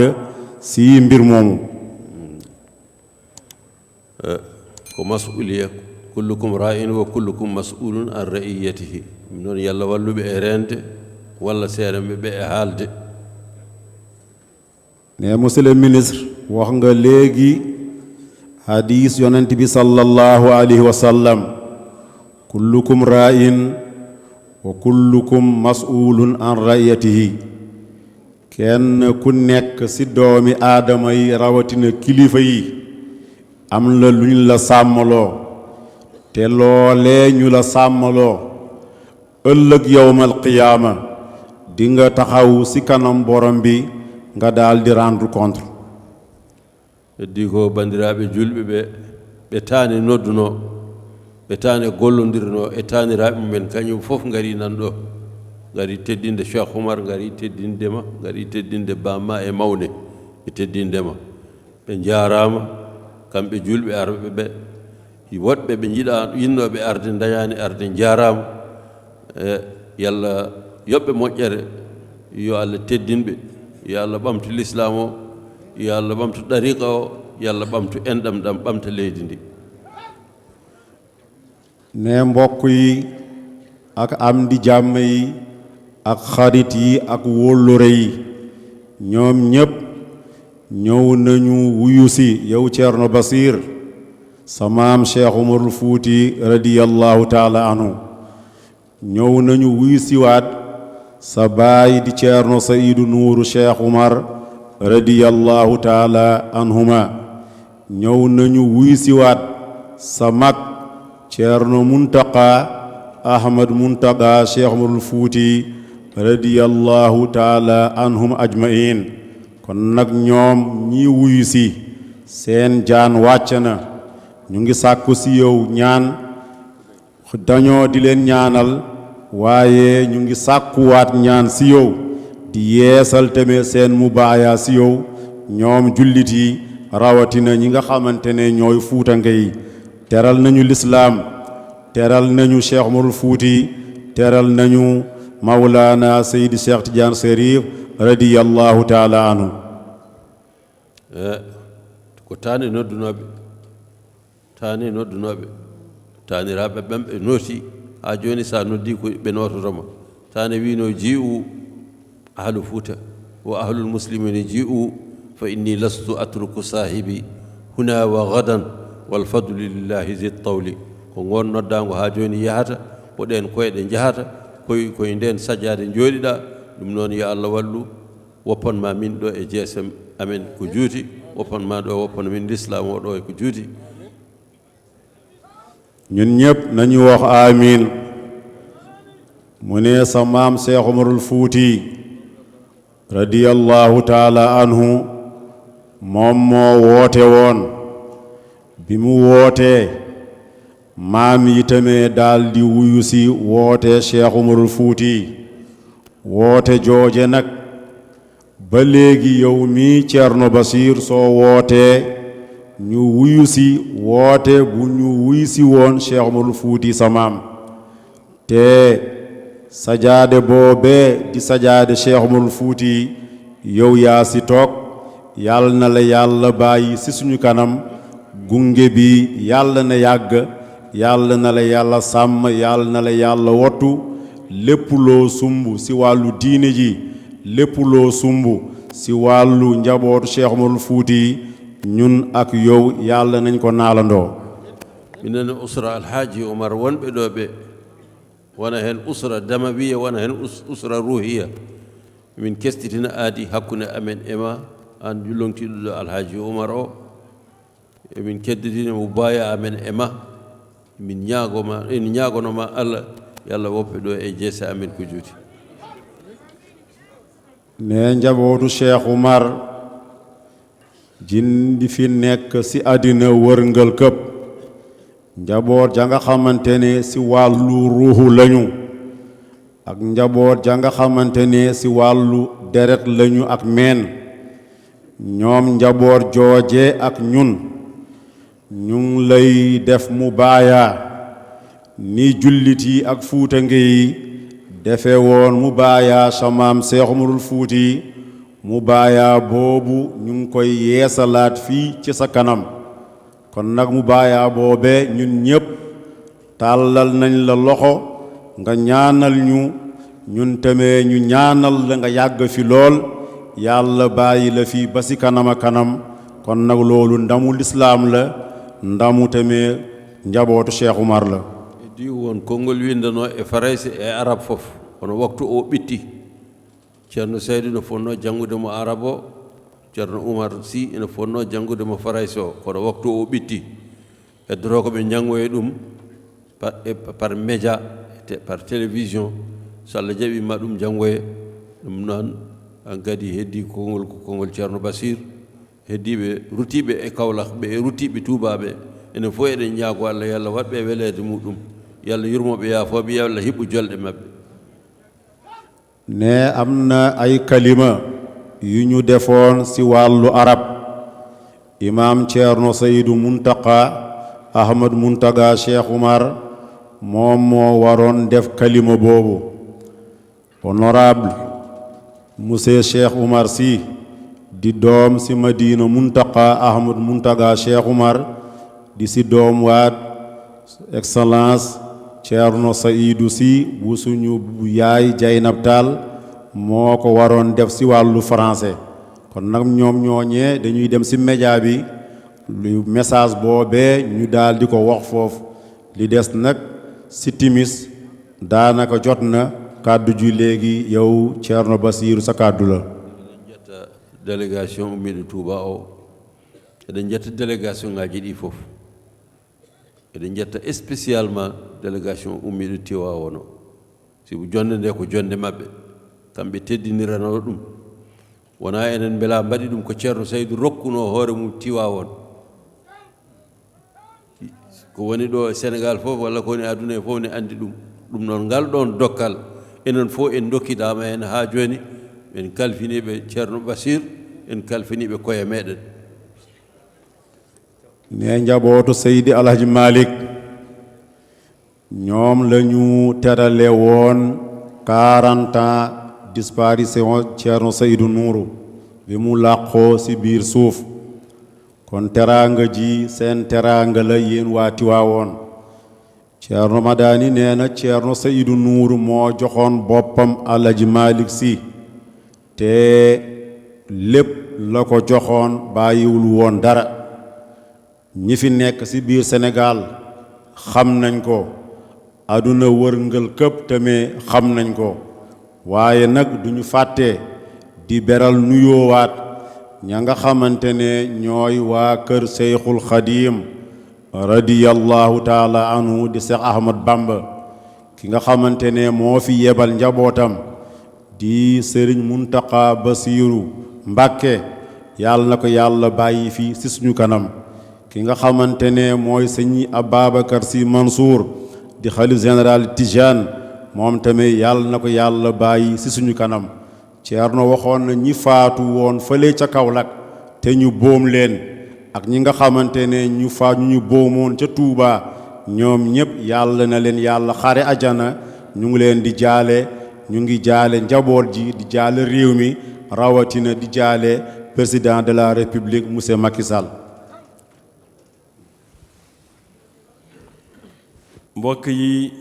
ci mbir moomu ko masuliya kullukum ra'in wa kullukum mas'ulun an ra'iyatihi noon yàlla walluɓe e rende walla seeɗanɓe ɓe e haalde ne monsieur le ministre wax nga léegi hadis yonent bi sallallahu alayhi wa sallam kullukum ra'in wa kullukum mas'ulun an ra'iyatihi kenn ku nekk ci doomi aadama yi rawatina kilifa yi am la luñ la sàmmaloo te loolee ñu la sàmmaloo ëllëg yawmal qiyaama di nga taxaw ci kanam borom bi nga daal di rendre compte. heddi ko bandiraɓe julɓe ɓe taane nodduno ɓe taane gollondirno e taaniraɓe mumen kañum fof ngari nan ɗo ngari teddinde Cheikh Oumar ngari teddindema ngari teddinde bamma e mawne e teddindema ɓe jarama kamɓe julɓe arɓe ɓe woɗɓe ɓe jiiɗa yinnoɓe arde dañani arde jarama yalla yoɓɓe moƴƴere yo Allah teddinɓe yo Allah ɓamtu l'islam o yo Allah ɓamtu ɗariqa o yo Allah ɓamtu enɗam ɗam ɓamta leydi ndi. ne mbokk yi ak am di jàmm yi ak xarit yi ak wóllëre yi ñoom ñépp ñëw nañu wuyu si yow Ceerno Basir sa maam Cheikh Umarul Fuuti radiyallahu taala anhu ñëw nañu wuyu siwaat sa baay di Ceerno Saydu Nuuru Cheikh Umar radiyallahu taala anhuma ñëw nañu wuyu siwaat sa mag Ceerno Muntaqa Ahmad Muntaqa Cheikh Umarul Fuuti radiyallahu taala anhum ajmain kon nag ñoom ñi wuyu si seen jaan wàcc na ñu ngi sàkku si yow ñaan dañoo di leen ñaanal waaye ñu ngi sàkkuwaat ñaan si yow di yeesal tamit seen mubaaya si yow ñoom jullit yi rawatina ñi nga xamante ne ñooy fuutanke yi teral nañu lislaam teral nañu Cheikh Umarul Fuuti teral nañu Mawlana Seydi Cheikh Tidiane Chérif radiyallahu taala anhu ko taani noddunoɓe taaniraɓe ɓen ɓe nooti ha joni sa noddi ko ɓe nototoma taane wino ji'u ahlu Fuuta wa ahlul muslimina ji'u fa inni lastu atruku sahibi huna wa gadan wal fadlu lillahi zi tawli ko ngon noddango ha joni yahata woɗen koyɗe jahata koye nden sajjade jooɗiɗa ɗum noon yo Allah wallu woppanma min ɗo e jeesam amen ko juuti woppanma ɗo woppana min l'islam o ɗo e ko juuti. ñun ñëpp nañu wax amiin mu ne sa maam Cheikh Umarul Fuuti radiyallahu taala anhu moom moo woote woon bi mu wootee maam yi tamit daal di wuyu si woote Cheikh Umarul Fuuti woote jooje nag ba léegi yow mi Ceerno Basir soo wootee ñu wuyu si woote bu ñu wuyu si woon Cheikh Umarul Fuuti sa maam te sajaade boobee di sajaade Cheikh Umarul Fuuti yow yaa si toog yàlla na la yàlla bàyyi si suñu kanam gunge bi yàlla na yàgg yàlla na la yàlla sàmm yàlla na la yàlla wottu lépp loo sumb si wàllu diine ji lépp loo sumb si wàllu njabootu Cheikh Umarul Fuuti ñun ak yow yàlla nañ ko naalandoo. minen usra alhaji Umar wonɓe ɗo ɓe wona hen usra damawiya wona hen usra ruhiya min kestitina aadi hakkunde amen ema an jullontiɗo ɗo alhaji Umar o emin keddidina mo baya amen ema min ñaagonoma Allah yalla woppe ɗo e jeese amen ko juuti. ne njabootu Cheikh Umar jindi fi nekk si àddina wërngal këpp njaboot ja nga xamante ne si wàllu ruuxu lañu ak njaboot ja nga xamante ne si wàllu deret lañu ak meen ñoom njaboot jooje ak ñun ñu ngi lay def mu baaya ni jullit yi ak fuutange yi defe woon mu baaya sa maam Cheikh Umarul Fuuti mu baaya boobu ñu ngi koy yeesalaat fii ci sa kanam kon nag mu baaya boobe ñun ñépp tàllal nañ la loxo nga ñaanal ñu ñun tamit ñu ñaanal la nga yàgg fi lool yàlla bàyyi la fi ba si kanama kanam kon nag loolu ndamu lislaam la ndamu tamit njabootu Cheikh Umar la. di won konngol windano e farayse e arab fof kono waktu o ɓitti ceerno Saydou no fonno janngude mo arab o ceerno Oumar Sy ene fonno janngude mo farayse o kono waktu o ɓitti heddoro ko ɓe janngoye ɗum par média par télévision so Allah jaɓi ma ɗum janngoye ɗum noon an kadi heddi konngol ko konngol ceerno Basir heddiɓe rutiɓe e Kaolack ɓe e rutiɓe tubaɓe ene fof eɗen ñaago Allah yo Allah waɗɓe weleede muɗum yo Allah yurmoɓe yaafoɓe yo Allah hiɓɓu jolɗe maɓɓe ne am na ay kalima yu ñu defoon ci wàllu arab imam Ceerno Seydou Muntaka Ahmad Muntaga Cheikh Oumar moom moo waroon def kalima boobu honorable monsieur Cheikh Oumar Sy di doom ci Madina Muntaka Ahmad Muntaga Cheikh Oumar di ci doom waat excellence Ceerno Seydou Sy bu suñu yaay Jaynab Taal moo ko waroon def ci wàllu français kon nag ñoom ñooñee dañuy dem ci média bi lu message boobee ñu daal di ko wax foofu li des nag ci timis daanaka jot na kàddu ju léegi yow Ceerno Basiru sa kàddu la eɗen jetta délégation ummiɗo Touba o eɗen jetta délégation ngaji ɗi fof eɗen jetta spécialement délégation ummiɗo Tivaouane o sibu jonde nde ko jonde maɓɓe kamɓe teddinirano ɗum wona enen mbela mbaɗi ɗum ko ceerno Saydou rokkuno hoore mum Tivaouane ko woni ɗo e Sénégal fof walla ko woni aduna e fof ne andi ɗum ɗum noon ngal ɗon dokkal enen fof en dokkidama hen ha joni en kalfiniɓe ceerno Basir en kalfiniɓe koye meɗen ne njabootu Seydi Alhaji Malick ñoom lañu terale woon 40 ans disparition Ceerno Seydou Nourou bi mu làqoo ci biir suuf kon teraanga ji seen teraanga la yéen waa Tiwaawoon Ceerno Madani nee na Ceerno Seydou Nourou moo joxoon boppam Alhaji Malick Sy te lépp la ko joxoon bàyyiwul woon dara ñi fi nekk ci biir Sénégal xam nañ ko aduna wërngal këpp tamit xam nañ ko waaye nag duñu fàtte di beral nuyoowaat ña nga xamante ne ñooy waa kër Seyxul Xadim radiyallahu taala anhu di Seex Ahmad Bamba ki nga xamante ne moo fi yebal njabootam di Sëriñ Muntaka Basiru Mbàkke yàlla na ko yàlla bàyyi fi ci suñu kanam ki nga xamante ne mooy Sëñ Ababacar Sy Mansour di xalif général Tijane moom tamit yàlla na ko yàlla bàyyi ci suñu kanam Ceerno waxoon na ñi faatu woon fële ca Kaolack te ñu boom leen ak ñi nga xamante ne ñu faatu ñu boomoon ca Touba ñoom ñëpp yàlla na leen yàlla xare ajana ñu ngi leen di jaale ñu ngi jaale njaboot ji di jaale réew mi rawatina di jaale président de la République monsieur Macky Sall. mbokk yi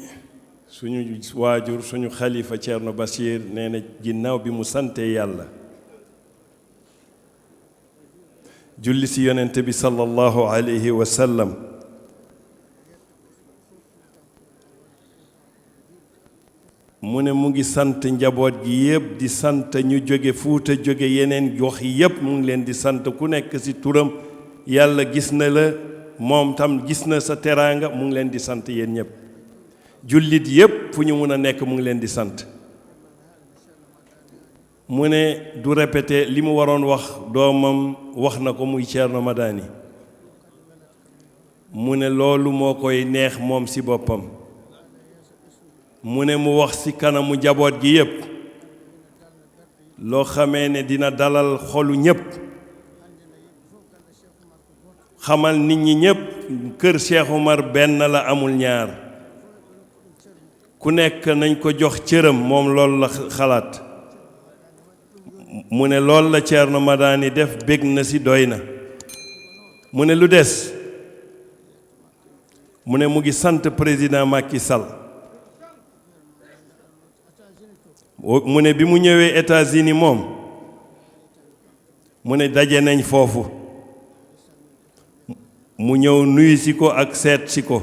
suñu waajur suñu xalifa Ceerno Bachir nee na ginnaaw bi mu sante yàlla julli ci yonent bi sallallahu alayhi wa sallam mu ne mu ngi sant njaboot gi yëpp di sant ñu jóge Fuuta jóge yeneen gox yi yëpp mu ngi leen di sant ku nekk ci turam yàlla gis na la moom tam gis na sa teraanga mu ngi leen di sant yéen ñëpp jullit yëpp fu ñu mun a nekk mu ngi leen di sant mu ne du répété li mu waroon wax doomam wax na ko muy Ceerno Madani mu ne loolu moo koy neex moom ci boppam mu ne mu wax ci kanamu njaboot gi yëpp loo xamee ne dina dalal xolu ñëpp xamal nit ñi ñëpp kër Cheikh Oumar benn la amul ñaar ku nekk nañ ko jox cëram moom loolu la xalaat mu ne loolu la Ceerno Madani def bég na ci doy na mu ne lu des mu ne mu ngi sant président Macky Sall mu ne bi mu ñëwee États-Unis moom mu ne daje nañ foofu mu ñëw nuyu si ko ak seet si ko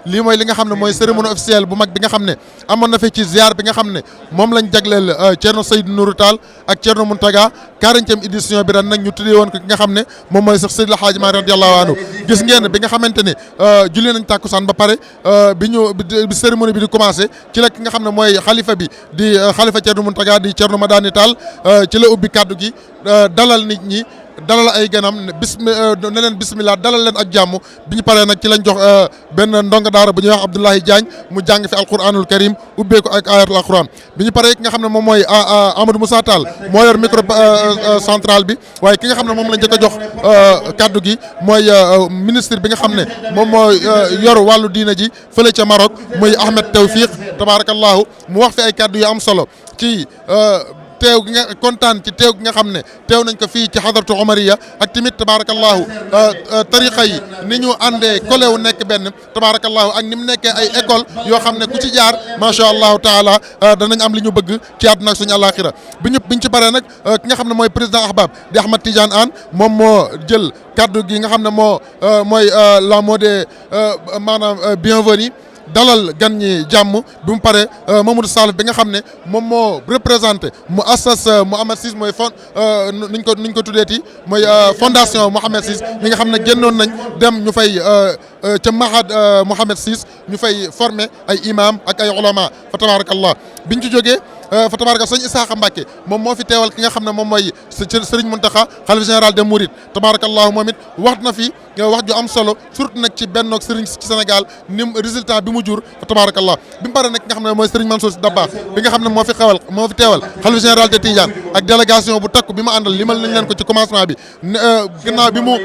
lii mooy li nga xam ne mooy cérémonie officielle bu mag bi nga xam ne amoon na fi ci ziar bi nga xam ne moom lañ jagleel Thierno Seydou Nourou Tall ak Thierno Mountaga 40e édition bi ren nag ñu tuddee woon ko ki nga xam ne moom mooy Cheikh Seydil Hadji Malick radiyallahu anhu gis ngeen bi nga xamante ne julli nañ tàkkusaan ba pare bi cérémonie bi di commencé ci la ki nga xam ne mooy xalifa bi di xalifa Thierno Mountaga di Thierno Madani Tall ci la ubbi kaddu gi dalal nit ñi dalal ay ganam ne leen bismillah dalal leen ak jàmm bi ñu paree nag ci lañ jox benn ndongo daara bu ñuy wax Abdoulaye Diagne mu jàng fi alquranul karim ubbee ko ak ayatul alquran bi ñu paree ki nga xam ne moom mooy Amadou Moussa Tall moo yor micro central bi waaye ki nga xam ne moom lañ njëkk a jox kaddu gi mooy ministre bi nga xam ne moom moo yor wàllu diina ji fële ca Maroc muy Ahmed Tawfiq tabarakallahu mu wax fi ay kaddu yu am solo ci teew gi nga kontaan ci teew gi nga xam ne teew nañ ko fii ci xadaratu omariya ak tamit tabarakallahu tariqa yi ni ñu àndee kolewu nekk benn tabarakallahu ak ni mu nekkee ay école yoo xam ne ku ci jaar macha allahu taala danañ am li ñu bëgg ci àdduna ak suñu àllaaxira biñ ci paree nag ki nga xam ne mooy président ahbab di Ahmad Tidiane Anne moom moo jël kaddu gi nga xam ne mooy la mot de maanaam bienvenue dalal gan ñi jàmm bi mu pare Mamadou Salif bi nga xam ne moom moo représenté mu assas Mohamed VI mooy nuñ ko tuddeeti mooy fondation Mohamed VI ñi nga xam ne génnoon nañ dem ñu fay ca Mahad Mohamed VI ñu fay former ay imam ak ay ulama fa tabarakallah biñ ci jógee fa tabaraka sëñ Isaaxa Mbàkke moom moo fi teewal ki nga xam ne moom mooy Sëriñ Muntaxa xalifa général des Mourides tabarakallahu moom it wax na fi wax ju am solo surtout nag ci bennoog sëriñ ci Sénégal ni résultat bi mu jur fa tabarakallah bi mu pare nag nga xam ne mooy Sëriñ Mansour Sy Dabakh bi nga xam ne moo fi teewal xalifa général des Tidianes ak délégation bu takku bi ma àndal limal nañ leen ko ci commencement bi gannaaw bi mu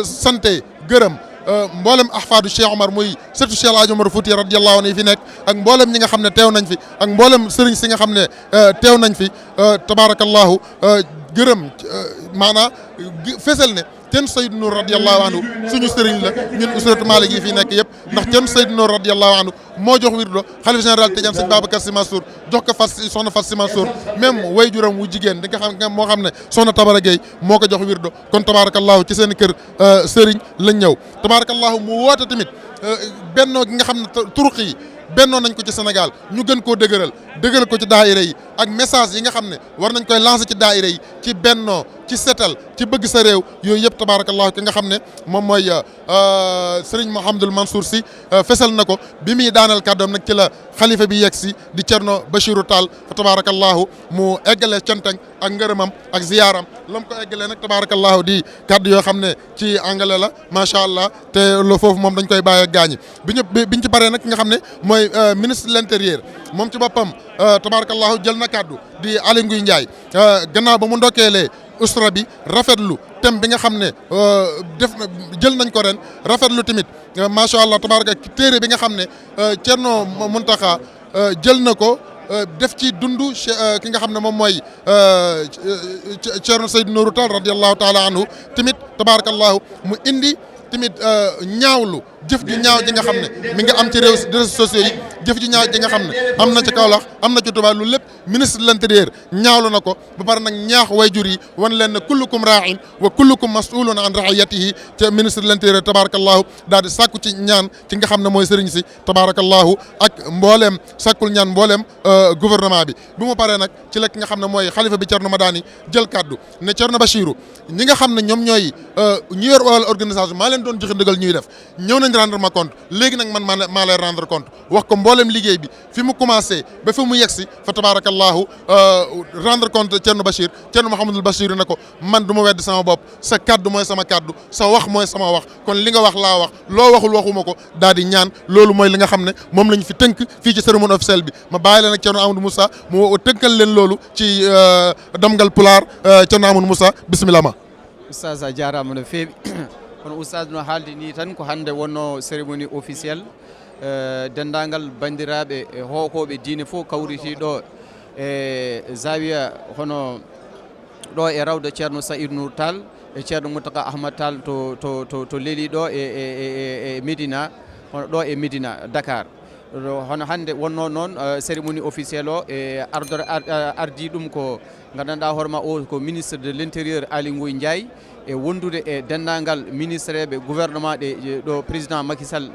santé gërëm mboolem ahfaadu Cheikh Omar muy surtout Cheikh El Hadj Omar Fouti radiyallahu anhu yi fi nekk ak mboolem ñi nga xam ne teew nañ fi ak mboolem sëriñ si nga xam ne teew nañ fi tabarakallahu gërëm maanaam fesal ne Thierno Seydou Nourou radiyallahu anhu suñu sëriñ la ñun usratu Malick yi fii nekk yëpp ndax Thierno Seydou Nourou radiyallahu anhu moo jox wirdo xalifa général Tidiane sëñ Babacar Sy Mansour jox ko soxna Fat Sy Mansour même wayjuram wu jigéen di nga xam moo xam ne soxna Tabara Gueye moo ko jox wirdo kon tabarakallahu ci seen kër sëriñ lañ ñëw tabarakallahu mu woote tamit bennoo gi nga xam ne turuq yi bennoo nañ ko ci Sénégal ñu gën koo dëgëral ko ci daayira yi ak message yi nga xam ne war nañ koy lancer ci daayira yi ci bennoo ci setal ci bëgg sa réew yooyu yëpp tabarakallahu ki nga xam ne moom mooy Serigne Mouhamadoul Mansour Sy fesal na ko bi muy daanal kàddoom nag ci la xalifa bi yegg si di Thierno Bachirou Tall fa tabarakallahu mu eggalee cantañ ak ngërëmam ak ziyaaram lam ko eggalee nag tabarakallahu di kàddu yoo xam ne ci anglais la macha allah te lo foofu moom dañ koy bàyyi ak gaañi biñ ci paree nag ki nga xam ne mooy ministre de l'intérieur moom ci boppam tabarakallahu jël na kàddu di Aly Ngouille Ndiaye gannaaw ba mu ndokkeelee usra bi rafetlu thème bi nga xam ne jël nañ ko ren rafetlu tamit macha allah tabaraka téere bi nga xam ne Thierno Mountakha jël na ko def ci dundu ki nga xam ne moom mooy Thierno Seydou Nourou Tall radiyallahu taala anhu tamit tabarakallahu mu indi tamit ñaawlu jëf ju ñaaw ji nga xam ne mi nga am ci réseaux sociaux yi jëf ju ñaaw ji nga xam ne am na ci Kaolack am na ci Touba lu lépp ministre de l'intérieur ñaawlu na ko ba pare nag ñaax wayjur yi wan leen ne kullukum raa'in wa kullukum mas'ulun an ra'iyatihi te ministre de l'intérieur tabarakallahu daal di sàkku ci ñaan ci nga xam ne mooy sëriñ si tabarakallahu ak mbooleem sàkkul ñaan mbooleem gouvernement bi bu mu paree nag ci la ki nga xam ne mooy xalifa bi Thierno Madani jël kaddu ne Thierno Bachirou ñi nga xam ne ñoom ñooy ñu yor wàllu organisation maa leen doon joxe ndigal ñuy def ñëw nañ rendre ma compte léegi nag man maa lay rendre compte wax ko mboolem liggéey bi fi mu commencé ba fi mu yegsi fa tabarakallahu rendre compte Thierno Mouhamadoul Bachir ne ko man du ma weddi sama bopp sa kaddu mooy sama kaddu sa wax mooy sama wax kon li nga wax laa wax loo waxul waxuma ko daal di ñaan loolu mooy li nga xam ne moom lañ fi tënk fii ci cérémonie officielle bi ma bàyyi leen ak Thierno Amadou Moussa mu tënkal leen loolu ci damgal pulaar Thierno Amadou Moussa bismillah ma Oustaz a jarama no feewi kono oustad no haaldi ni tan ko hannde wonno cérémonie officielle denndaangal banndiraaɓe e hookooɓe diine fof kawriti ɗo e zawiya hono ɗo e rawda ceerno Saïd Nour Tall e ceerno Moutaka Ahmad Tall to leeli ɗo e Médina hono ɗo e Médina Dakar hono hannde wonno noon cérémonie officielle o e ardi ɗum ko gandanɗa hoorema o ko ministre de l' intérieur Aly Ngouille Ndiaye e wondude e denndangal ministre ɓe gouvernement ɗe ɗo président Macky Sall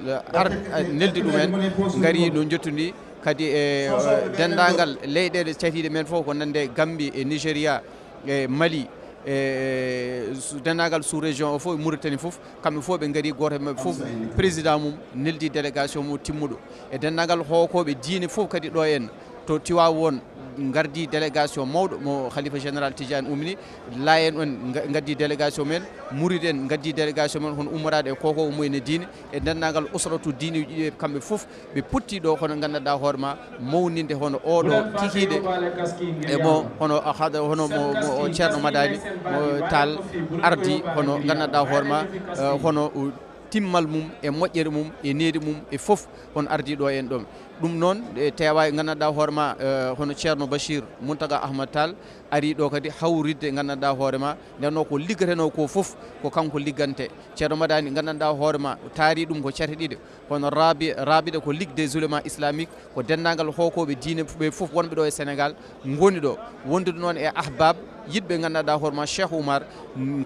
neldi ɗumen gari ɗo jottudi kadi e denndangal leyɗele catiɗe men fof ko nande Gambie e Nigéria e Mali e denndangal sous région o fof e Mauritanie fof kamɓe fof ɓe gari goto maɓɓe fof président mum neldi délégation mum timmuɗo e denndangal hokoɓe diine fof kadi ɗo en to Tivaouane gardi délégation mawɗo mo khalifa général Tidiane ummi layen on gaddi délégation men mouride en gaddi délégation men hono ummorade e koko mumen diine e dendagal usratu diine ji kamɓe fof ɓe putti ɗo hono gandanɗa hoorema mawninde hono oɗo kikiɗe e mo hono hada hono mo ceerno Madani mo Tall ardi hono gandanɗa hoorema hono timmal mum e moƴƴere mum e needi mum e fof on ardi ɗo en ɗon ɗum noon tewa gandanɗa hoorema hono ceerno Bachir Mountaga Ahmad Tall ari ɗo kadi hawridde gandanɗa hoorema ndenno ko liggateno ko fof ko kanko liggante ceerno Madani gandanɗa hoorema taari ɗum ko cete ɗiɗi hono rabiɗe ko ligue des oulémas islamique ko dendagal hokoɓe diine ɓe fof wonɓe ɗo e Sénégal goni ɗo wondude noon e ahbab yidɓe gandanɗa hoorema Cheikh Oumar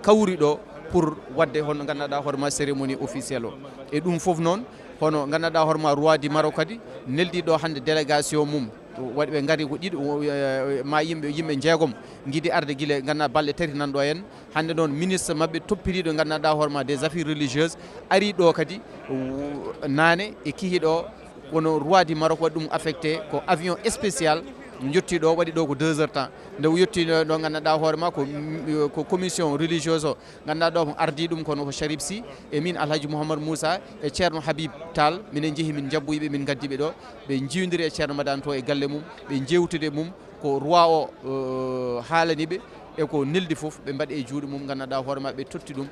kawri ɗo pour wadde hono gandanɗa hoorema cérémonie officielle o e ɗum fof noon hono gandanɗa hoorema roi du Maroc kadi neldi ɗo hande délégation mum waɗi ɓe gari ko ɗiɗi ma yimɓe jeegom guiɗi arde guila gandanɗa balɗe tati nan ɗo en hande noon ministre mabɓe toppiriɗo gandanɗa hoorema des affaires religieuses ari ɗo kadi nane e kihiɗo kono roi du Maroc waɗi ɗum affecté ko avion spécial jotti ɗo waɗi ɗo ko 2 heures temps nde yetti ɗo gandanɗa hoorema ko commission religieuse o gandanɗa ɗo ko ardi ɗum kono ko Sharif Sy e min Alhaji Mouhamadou Moussa e ceerno Habib Tall minen jeehi min jabboyiɓe min gaddiɓe ɗo ɓe jiwdiri e ceerno Madane to e galle mum ɓe jewtude mum ko roi o haalaniɓe e ko neldi foof ɓe mbaɗi e juuɗe mum gandanɗa hoorema ɓe totti ɗum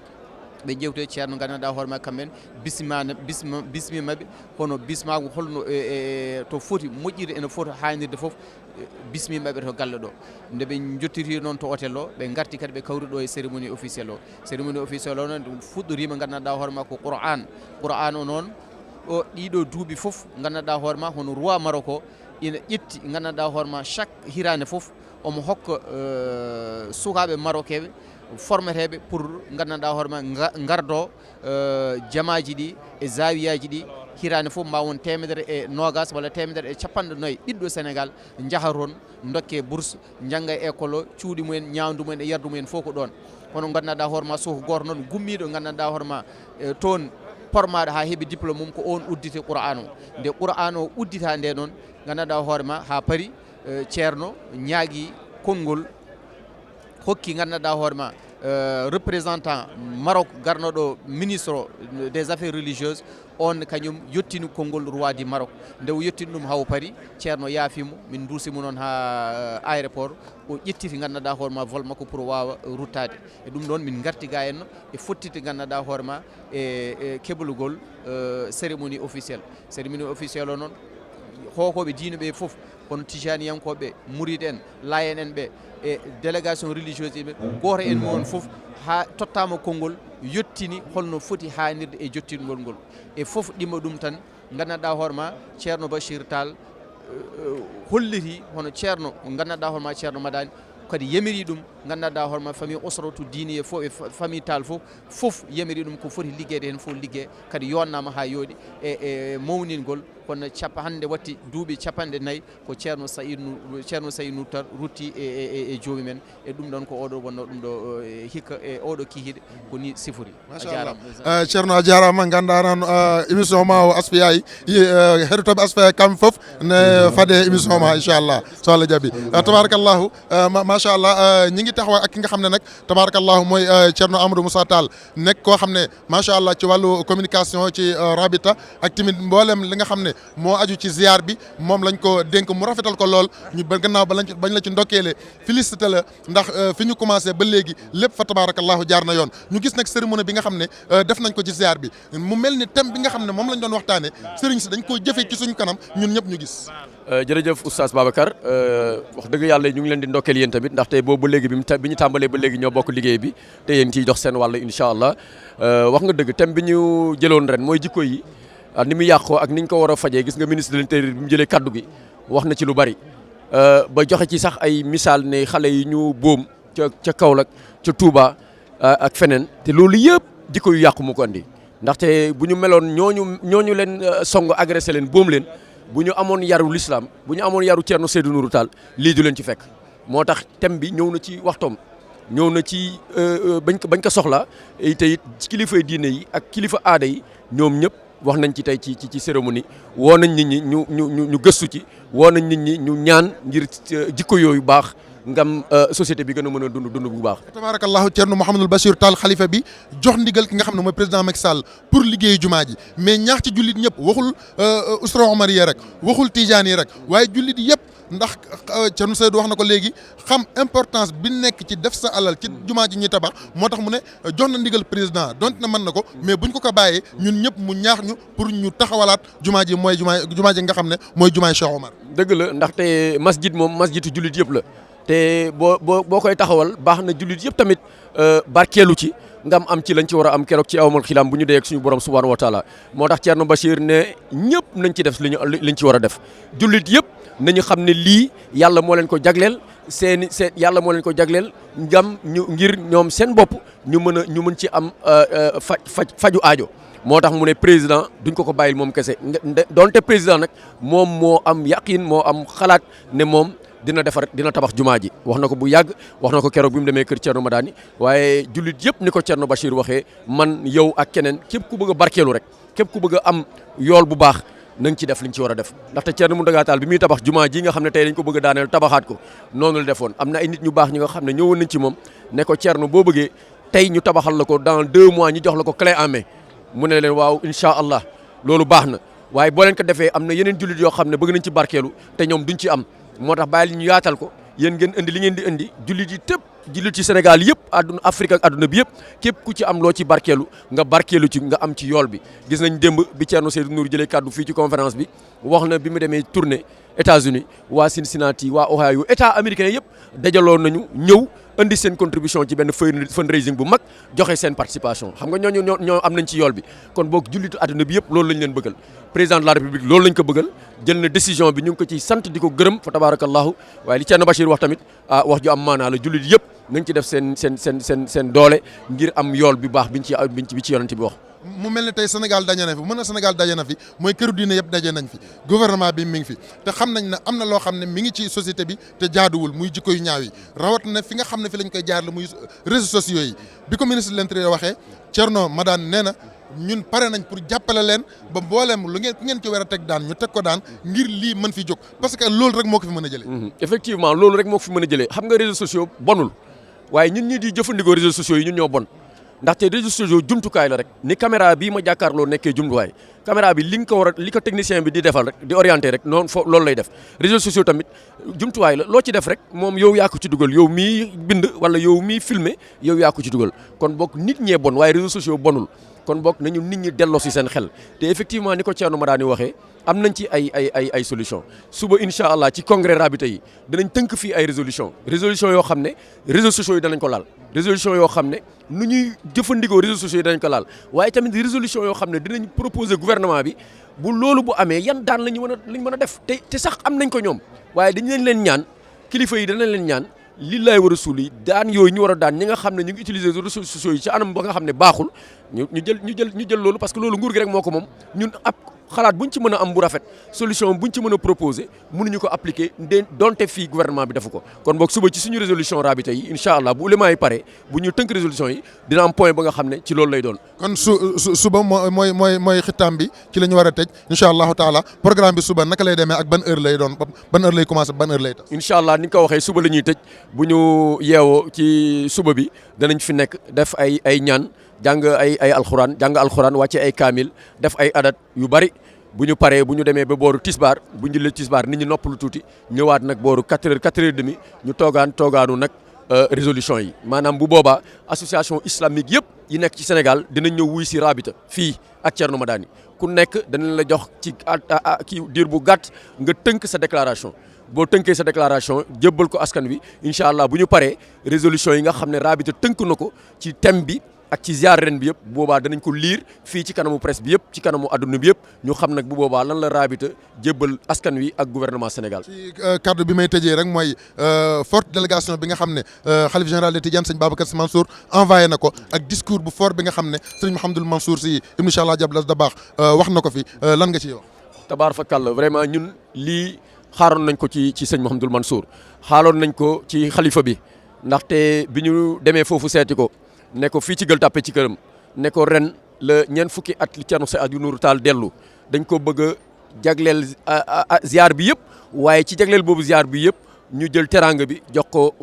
ɓe jewte ceerno gandanɗa hoorema kamɓen bismi mabɓe hono bismago holno to foti moƴƴirde ene foti hannirde foof bismi mabɓe to galle ɗo nde ɓe jottiri noon to hôtel o ɓe garti kadi ɓe kawri ɗo e cérémonie officielle o cérémonie officielle o noon ɗum fuɗɗorima gandanɗa hoorema ko Qur'an o noon o ɗiɗo duuɓi foof gandanɗa hoorema hono roi Maroc o ina ƴetti gandanɗa hoorema chaque hirande foof omo hokka sukaɓe marocaɓe formeteɓe pour gandanɗa hoorema gardo jamaji ɗi e zawiyaji ɗi hirande foof ma won 120 walla 150 ɓiɗɗo Sénégal jaaha toon dokke bourse jangga e école o cuuɗi mumen ñawdu mumen e yardu mumen fof ko ɗon hono gandanɗa hoorema soko goto noon gummiɗo gandanɗa hoorema toon pormaɗo ha heeɓi diplôme mum ko on uddite Qur'an o nde Qur'an o uddita nde noon gandanɗa hoorema ha paari ceerno ñaagui konngol hokki gandanɗa hoorema représentant Maroc garnoɗo ministre des affaires religieuses on kañum yettini konngol roi du Maroc nde o yettini ɗum hawo paari ceerno yaafimo min duusimo noon ha aéroport o ƴettiti gandanɗa hoorema vol makko pour wawa ruttade e ɗum ɗon min garti ga henno e fottiti gandanɗa hoorema e keblugol cérémonie officielle o noon hokoɓe diine ɓe foof hono tijaniyankoɓe mouride en layen en ɓe e délégation religieuse ɓe goto en moon foof ha tottama konngol yettini holno foti hannirde e jottingol ngol e foof ɗima ɗum tan gandanɗa hoorema ceerno Bachir Tall holliti hono ceerno gandanɗa hoorema ceerno Madani kadi yamiri ɗum gandanɗa hoorema famille usratu diniye fof e famille Tall fof yamiri ɗum ko foti liggede hen fof liggue kadi yonnama ha yooɗi e mawningol kono hande watti duuɓi 50 ko ceerno Saydou Tar rutti e joomi men e ɗum ɗon ko oɗo wonno ɗum ɗo hikka e oɗo kihiɗe ko ni sifori machallah ceerno a jarama ganda noon émission ma o asfiyayi heɗotoɓe asfiyayi kamɓe foof ne faade émission ma inchallah so Allah jaaɓi tabarakallahu machallah ñi ngi taxaw ak ki nga xam ne nag tabarakallahu mooy ceerno Amadou Moussa Tall nekk koo xam ne machallah ci wàllu communication ci rabita ak tamit mboolem li nga xam ne moo aju ci ziar bi moom lañ ko dénk mu rafetal ko lool ñu ba gannaaw bañ la ci ndokkeele félicité la ndax fi ñu commencé ba léegi lépp fa tabarakallahu jaar na yoon ñu gis nag cérémonie bi nga xam ne def nañ ko ci ziar bi mu mel ni thème bi nga xam ne moom lañ doon waxtaane sëriñ si dañ koo jëfee ci suñu kanam ñun ñëpp ñu gis jërëjëf oustaz Babacar wax dëgg yàlla ñu ngi leen di ndokkeel yéen tamit ndaxte boobu ba léegi bi ñu tàmbalee ba léegi ñoo bokk liggéey bi te yéen ciy jox seen wàll incha allah wax nga dëgg thème bi ñu jëloon ren mooy jikko yi ni mu yàqoo ak ni ñu ko war a fajee gis nga ministre de l'intérieur bi mu jëlee kaddu gi wax na ci lu bari ba joxe ci sax ay misaal ne xale yi ñu boom ca Kaolack ca Touba ak feneen te loolu yëpp jikko yu yàqu mu ko andi ndaxte bu ñu meloon ñooñu leen song agressé leen boom leen bu ñu amoon yaru l'islam bu ñu amoon yaru Thierno Seydou Nourou Tall lii du leen ci fekk moo tax thème bi ñëw na ci waxtoom ñëw na ci bañ ko soxla te it kilifay diine yi ak kilifa aada yi ñoom ñëpp wax nañ ci tey ci cérémonie woo nañ nit ñi ñu gëstu ci woo nañ nit ñi ñu ñaan ngir jikko yooyu baax ngam société bi gën a mën a dund bu baax. tabarakallahu Thierno Mouhamadul Bachir Tall xalifa bi jox ndigal ki nga xam ne mooy président Macky Sall pour liggéeyu jumaa ji mais ñaax ci jullit ñëpp waxul usra omariya rek waxul tijaan yi rek waaye jullit yëpp ndax Thierno Seydou wax na ko léegi xam importance bi nekk ci def sa alal ci jumaa ji ñuy tabax moo tax mu ne jox na ndigal président donte na mën na ko mais buñ ko bàyyee ñun ñëpp mu ñaax ñu pour ñu taxawalaat jumaa ji mooy jumaa ji nga xam ne mooy jumaay Cheikh Omar. dëgg la ndaxte masjid moom masjidu jullit yëpp la. te boo koy taxawal baax na jullit yëpp tamit barkeelu ci ngam am ci lañ ci war a am keroog ci awmal xilaam bu ñu dee ak suñu borom subhanahu wa taala moo tax Thierno Bachir ne ñëpp nañ ci def liñ ci war a def jullit yëpp nañu xam ne lii yàlla moo leen ko jagleel yàlla moo leen ko jagleel ngam ngir ñoom seen bopp ñu mën ci am faju aajo moo tax mu ne président duñ ko bàyyil moom kese donte président nag moom moo am yaqin moo am xalaat ne moom dina tabax jumaa ji wax na ko bu yàgg wax na ko keroog bi mu demee kër Thierno Madani waaye jullit yëpp ni ko Thierno Bachir waxee man yow ak keneen képp ku bëgg a barkeelu rek képp ku bëgg a am yool bu baax na nga ci def li nga ci war a def ndaxte Thierno Mountaga Tall bi muy tabax jumaa ji nga xam ne tey dañ ko bëgg a daaneel tabaxaat ko noonu la defoon am na ay nit ñu baax ñi nga xam ne ñëwoon nañ ci moom ne ko Thierno boo bëggee tey ñu tabaxal la ko dans 2 mois ñu jox la ko clé en main mu ne leen waaw incha allah loolu baax na waaye boo leen ko defee am na yeneen jullit yoo xam ne bëgg nañ ci barkeelu te ñoom duñ ci am moo tax bàyyi li ñu yaatal ko yéen ngeen indi li ngeen di indi jullit yi tëpp jullit ci Sénégal yëpp àdduna Afrique ak àdduna bi yëpp képp ku ci am loo ci barkeelu nga barkeelu ci nga am ci yool bi gis nañ démb bi Thierno Seydou Nourou jëlee kàddu fii ci conférence bi wax na bi mu demee tournée États-Unis waa Cincinnati waa Ohio état américain yëpp dajaloon nañu ñëw indi seen contribution ci benn fundraising bu mag joxe seen participation xam nga ñoo am nañ ci yool bi kon boog jullitu àdduna bi yëpp loolu lañ leen bëggal président de la république loolu lañ ko bëggal jël na décision bi ñu ngi ko ciy sant di ko gërëm fa tabarakallahu waaye li Thierno Bachir wax tamit wax ju am maanaa la jullit yëpp nañ ci def seen doole ngir am yool bi baax bi ci yonent bi wax. mu mel ne tey Sénégal daje na fi mën na Sénégal daje na fi mooy këru diine yëpp daje nañ fi gouvernement bi mi ngi fi te xam nañ ne am na loo xam ne mi ngi ci société bi te jaaduwul muy jikko yu ñaaw yi rawat na fi nga xam ne fi lañ koy jaarale muy réseaux sociaux yi bi ko ministre de l'Intérieur waxee Thierno Madani nee na ñun pare nañ pour jàppale leen ba mbooleem lu ngeen ku ngeen ci war a teg daan ñu teg ko daan ngir lii mën fi jóg parce que loolu rek moo ko fi mën a jëlee. effectivement loolu rek moo ko fi mën a jëlee xam nga réseaux sociaux bonul waaye ñun ñi di jëfandikoo réseaux sociaux yi ñun ñoo bon ndaxte réseaux sociaux jumtukaay la rek ni caméra bii ma jàkkaarloo nekkee jumtuwaay caméra bi li ko technicien bi di defal rek di orienté rek noonu loolu lay def réseaux sociaux tamit jumtuwaay la loo ci def rek moom yow yaa ko ci dugal yow mii bind wala yow mii filmé yow yaa ko ci dugal kon bokk nit ñee bon waaye réseaux sociaux bonul kon bokk nañu nit ñi delloo si seen xel te effectivement ni ko Thierno Madani waxee am nañ ci ay solution suba incha allah ci congrès rabita yi danañ tënk fii ay résolution yoo xam ne réseaux sociaux yi danañ ko laal résolution yoo xam ne nu ñuy jëfandikoo réseaux sociaux yi danañ ko laal waaye tamit résolution yoo xam ne dinañ proposer gouvernement bi bu loolu bu amee yan daan lañ mën a def te sax am nañ ko ñoom waaye dañ leen ñaan kilifa yi danañ leen ñaan lillaay wa rasul yi daan yooyu ñu war a daan ñi nga xam ne ñu ngi utiliser réseaux sociaux yi ci anam ba nga xam ne baaxul ñu jël loolu parce que loolu nguur gi rek moo ko moom ñun ab xalaat buñ ci mën a am bu rafet solution buñ ci mën a proposer mënuñu ko appliquer donte fii gouvernement bi defu ko kon boog suba ci suñu résolution rabita yi incha allah bu ulémaa yi pare bu ñu tënk résolution yi dina am point ba nga xam ne ci loolu lay doon. kon suba mooy xitaam bi ci la ñu war a tëj incha allahu taala programme bi suba naka lay demee ak ban heure lay doon ban heure lay commencé ban heure lay tax. incha allah ni nga ko waxee suba la ñuy tëj bu ñu yeewoo ci suba bi danañ fi nekk def ay ñaan. jàng ay alxuraan wàcce ay kaamil def ay adat yu bari bu ñu paree bu ñu demee ba booru tisbaar bu ñu jëlee tisbaar nit ñi noppalu tuuti ñëwaat nag booru 4h ñu toogaanu nag résolution yi maanaam bu boobaa association islamique yëpp yi nekk ci Sénégal dinañ ñëw wuy si rabita fii ak Thierno Madani ku nekk danañ la jox ci diir bu gàtt nga tënk sa déclaration boo tënkee sa déclaration jébbal ko askan wi incha allah bu ñu paree résolution yi nga xam ne rabita tënk na ko ci thème bi ak ci ziar ren bi yëpp boobaa danañ ko liir fii ci kanamu presse bi yëpp ci kanamu adduna bi yëpp ñu xam nag bu boobaa lan la Rabita jébbal askan wi ak gouvernement Sénégal. ci kaddu bi may tëjee rek mooy forte délégation bi nga xam ne xalif général de Tidiane sëñ Babacar Sy Mansour envoyé na ko ak discours bu fort bi nga xam ne sëñ Mouhamadoul Mansour Sy ibn Cheikh Alhaji Abdoul Aziz Dabakh wax na ko fi lan nga ciy wax. tabaarakallah vraiment ñun lii xaaroon nañ ko ci sëñ Mouhamadoul Mansour xaaloon nañ ko ci xalifa bi ndaxte bi ñu demee foofu seeti ko ne ko fii ci Gueule Tapée ci këram ne ko ren la ñeent fukki at li Thierno Seydou Nourou Tall dellu dañ ko bëgg a jagleel ziar bi yëpp waaye ci jagleel boobu ziar bi yëpp ñu jël teraanga bi jox ko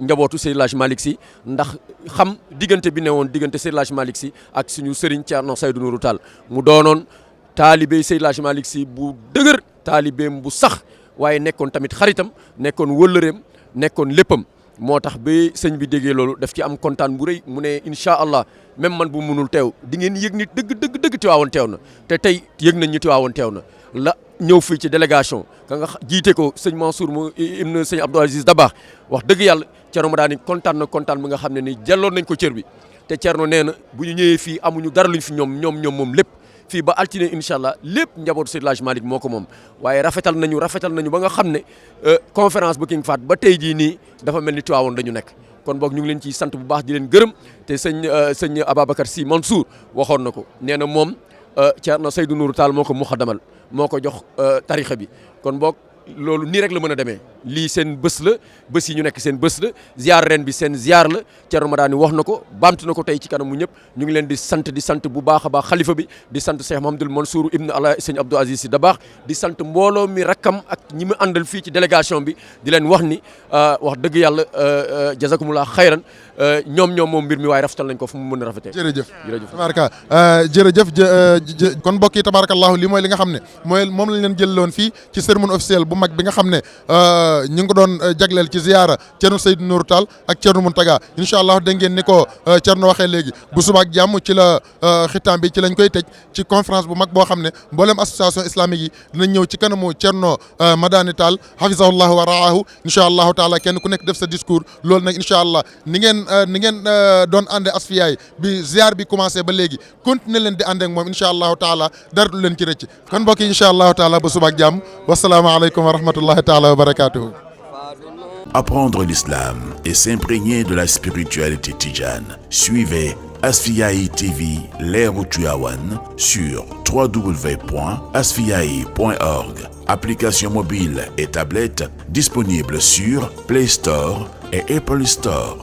njabootu Seydil Hadji Malick Sy ndax xam diggante bi ne woon diggante Seydil Hadji Malick Sy ak suñu sëriñ Thierno Seydou Nourou Tall mu doonoon taalibe Seydil Hadji Malick Sy bu dëgër taalibeem bu sax waaye nekkoon tamit xaritam nekkoon wëllëreem nekkoon léppam moo tax ba sëñ bi déggee loolu daf ci am kontaan bu rëy mu ne incha allah même man bu munul teew di ngeen yëg ni dëgg Tiwaawoon teew na te tey yëg nañ ñu Tiwaawoon teew na la ñëw fii ci délégation ka nga jiite ko sëñ Mansour mu ibn sëñ Abdou Aziz Dabakh wax dëgg yàlla Thierno Madani kontaan na kontaan bi nga xam ne ni jëloon nañ ko cër bi te Thierno nee na bu ñu ñëwee fii amuñu dara luñ fi ñoom moom lépp fii ba altine incha allah lépp njabootu Seydil Hadji Malick moo ko moom waaye rafetal nañu ba nga xam ne conférence bu King Fahd ba tey jii nii dafa mel ni Tiwaawoon dañu nekk kon boog ñu ngi leen ciy sant bu baax di leen gërëm te sëñ Ababacar Sy Mansour waxoon na ko nee na moom Thierno Seydou Nourou Tall moo ko muxadamal moo ko jox tarixa bi kon boog loolu nii rek la mën a demee lii seen bés la bés yi ñu nekk seen bés la ziar ren bi seen ziar la Thierno Madani wax na ko baamtu na ko tey ci kanamu ñëpp ñu ngi leen di sant bu baax a baax xalifa bi di sant Cheikh Mouhamadoul Mansour ibn ala sëñ Abdou Aziz Sy Dabakh di sant mbooloo mi rakkam ak ñi mu àndal fii ci délégation bi di leen wax ni wax dëgg yàlla jazakumullah xayran ñoom moom mbir mi waaye rafetal nañ ko fu mu mën a rafetee. jërëjëf tabaraka jërëjëf kon mbokk yi tabarakallahu li mooy li nga xam ne moom lañ leen jëloon fii ci cérémonie officielle bu mag bi nga xam ne ñu ngi ko doon jagleel ci ziyaara Thierno Seydou Nourou Tall ak Thierno Mountaga incha allah da ngeen ni ko Thierno waxee léegi bu subaak jàmm ci la xitaam bi ci lañ koy tëj ci conférence bu mag boo xam ne mboolem association islamique yi dinañ ñëw ci kanamu Thierno Madani Tall hafizahullahu wa raahu incha allahu taala kenn ku nekk def sa discours loolu nag incha allah ni ngeen doon àndee asfiyaay bi ziar bi commencé ba léegi continuer leen di ànd ak moom incha allahu taala dara du leen ci rëcc kon mbokk yi incha allahu taala ba subaak jàmm wasalaamaaleykum wa rahmatullahi taala wa barakatuhu. Apprendre l'islam et s'imprégner de la spiritualité tidjane. Suivez Asfiyahi TV Leerou Tivaouane sur www.asfiyahi.org. Application mobile et tablette disponible sur Play Store et Apple Store.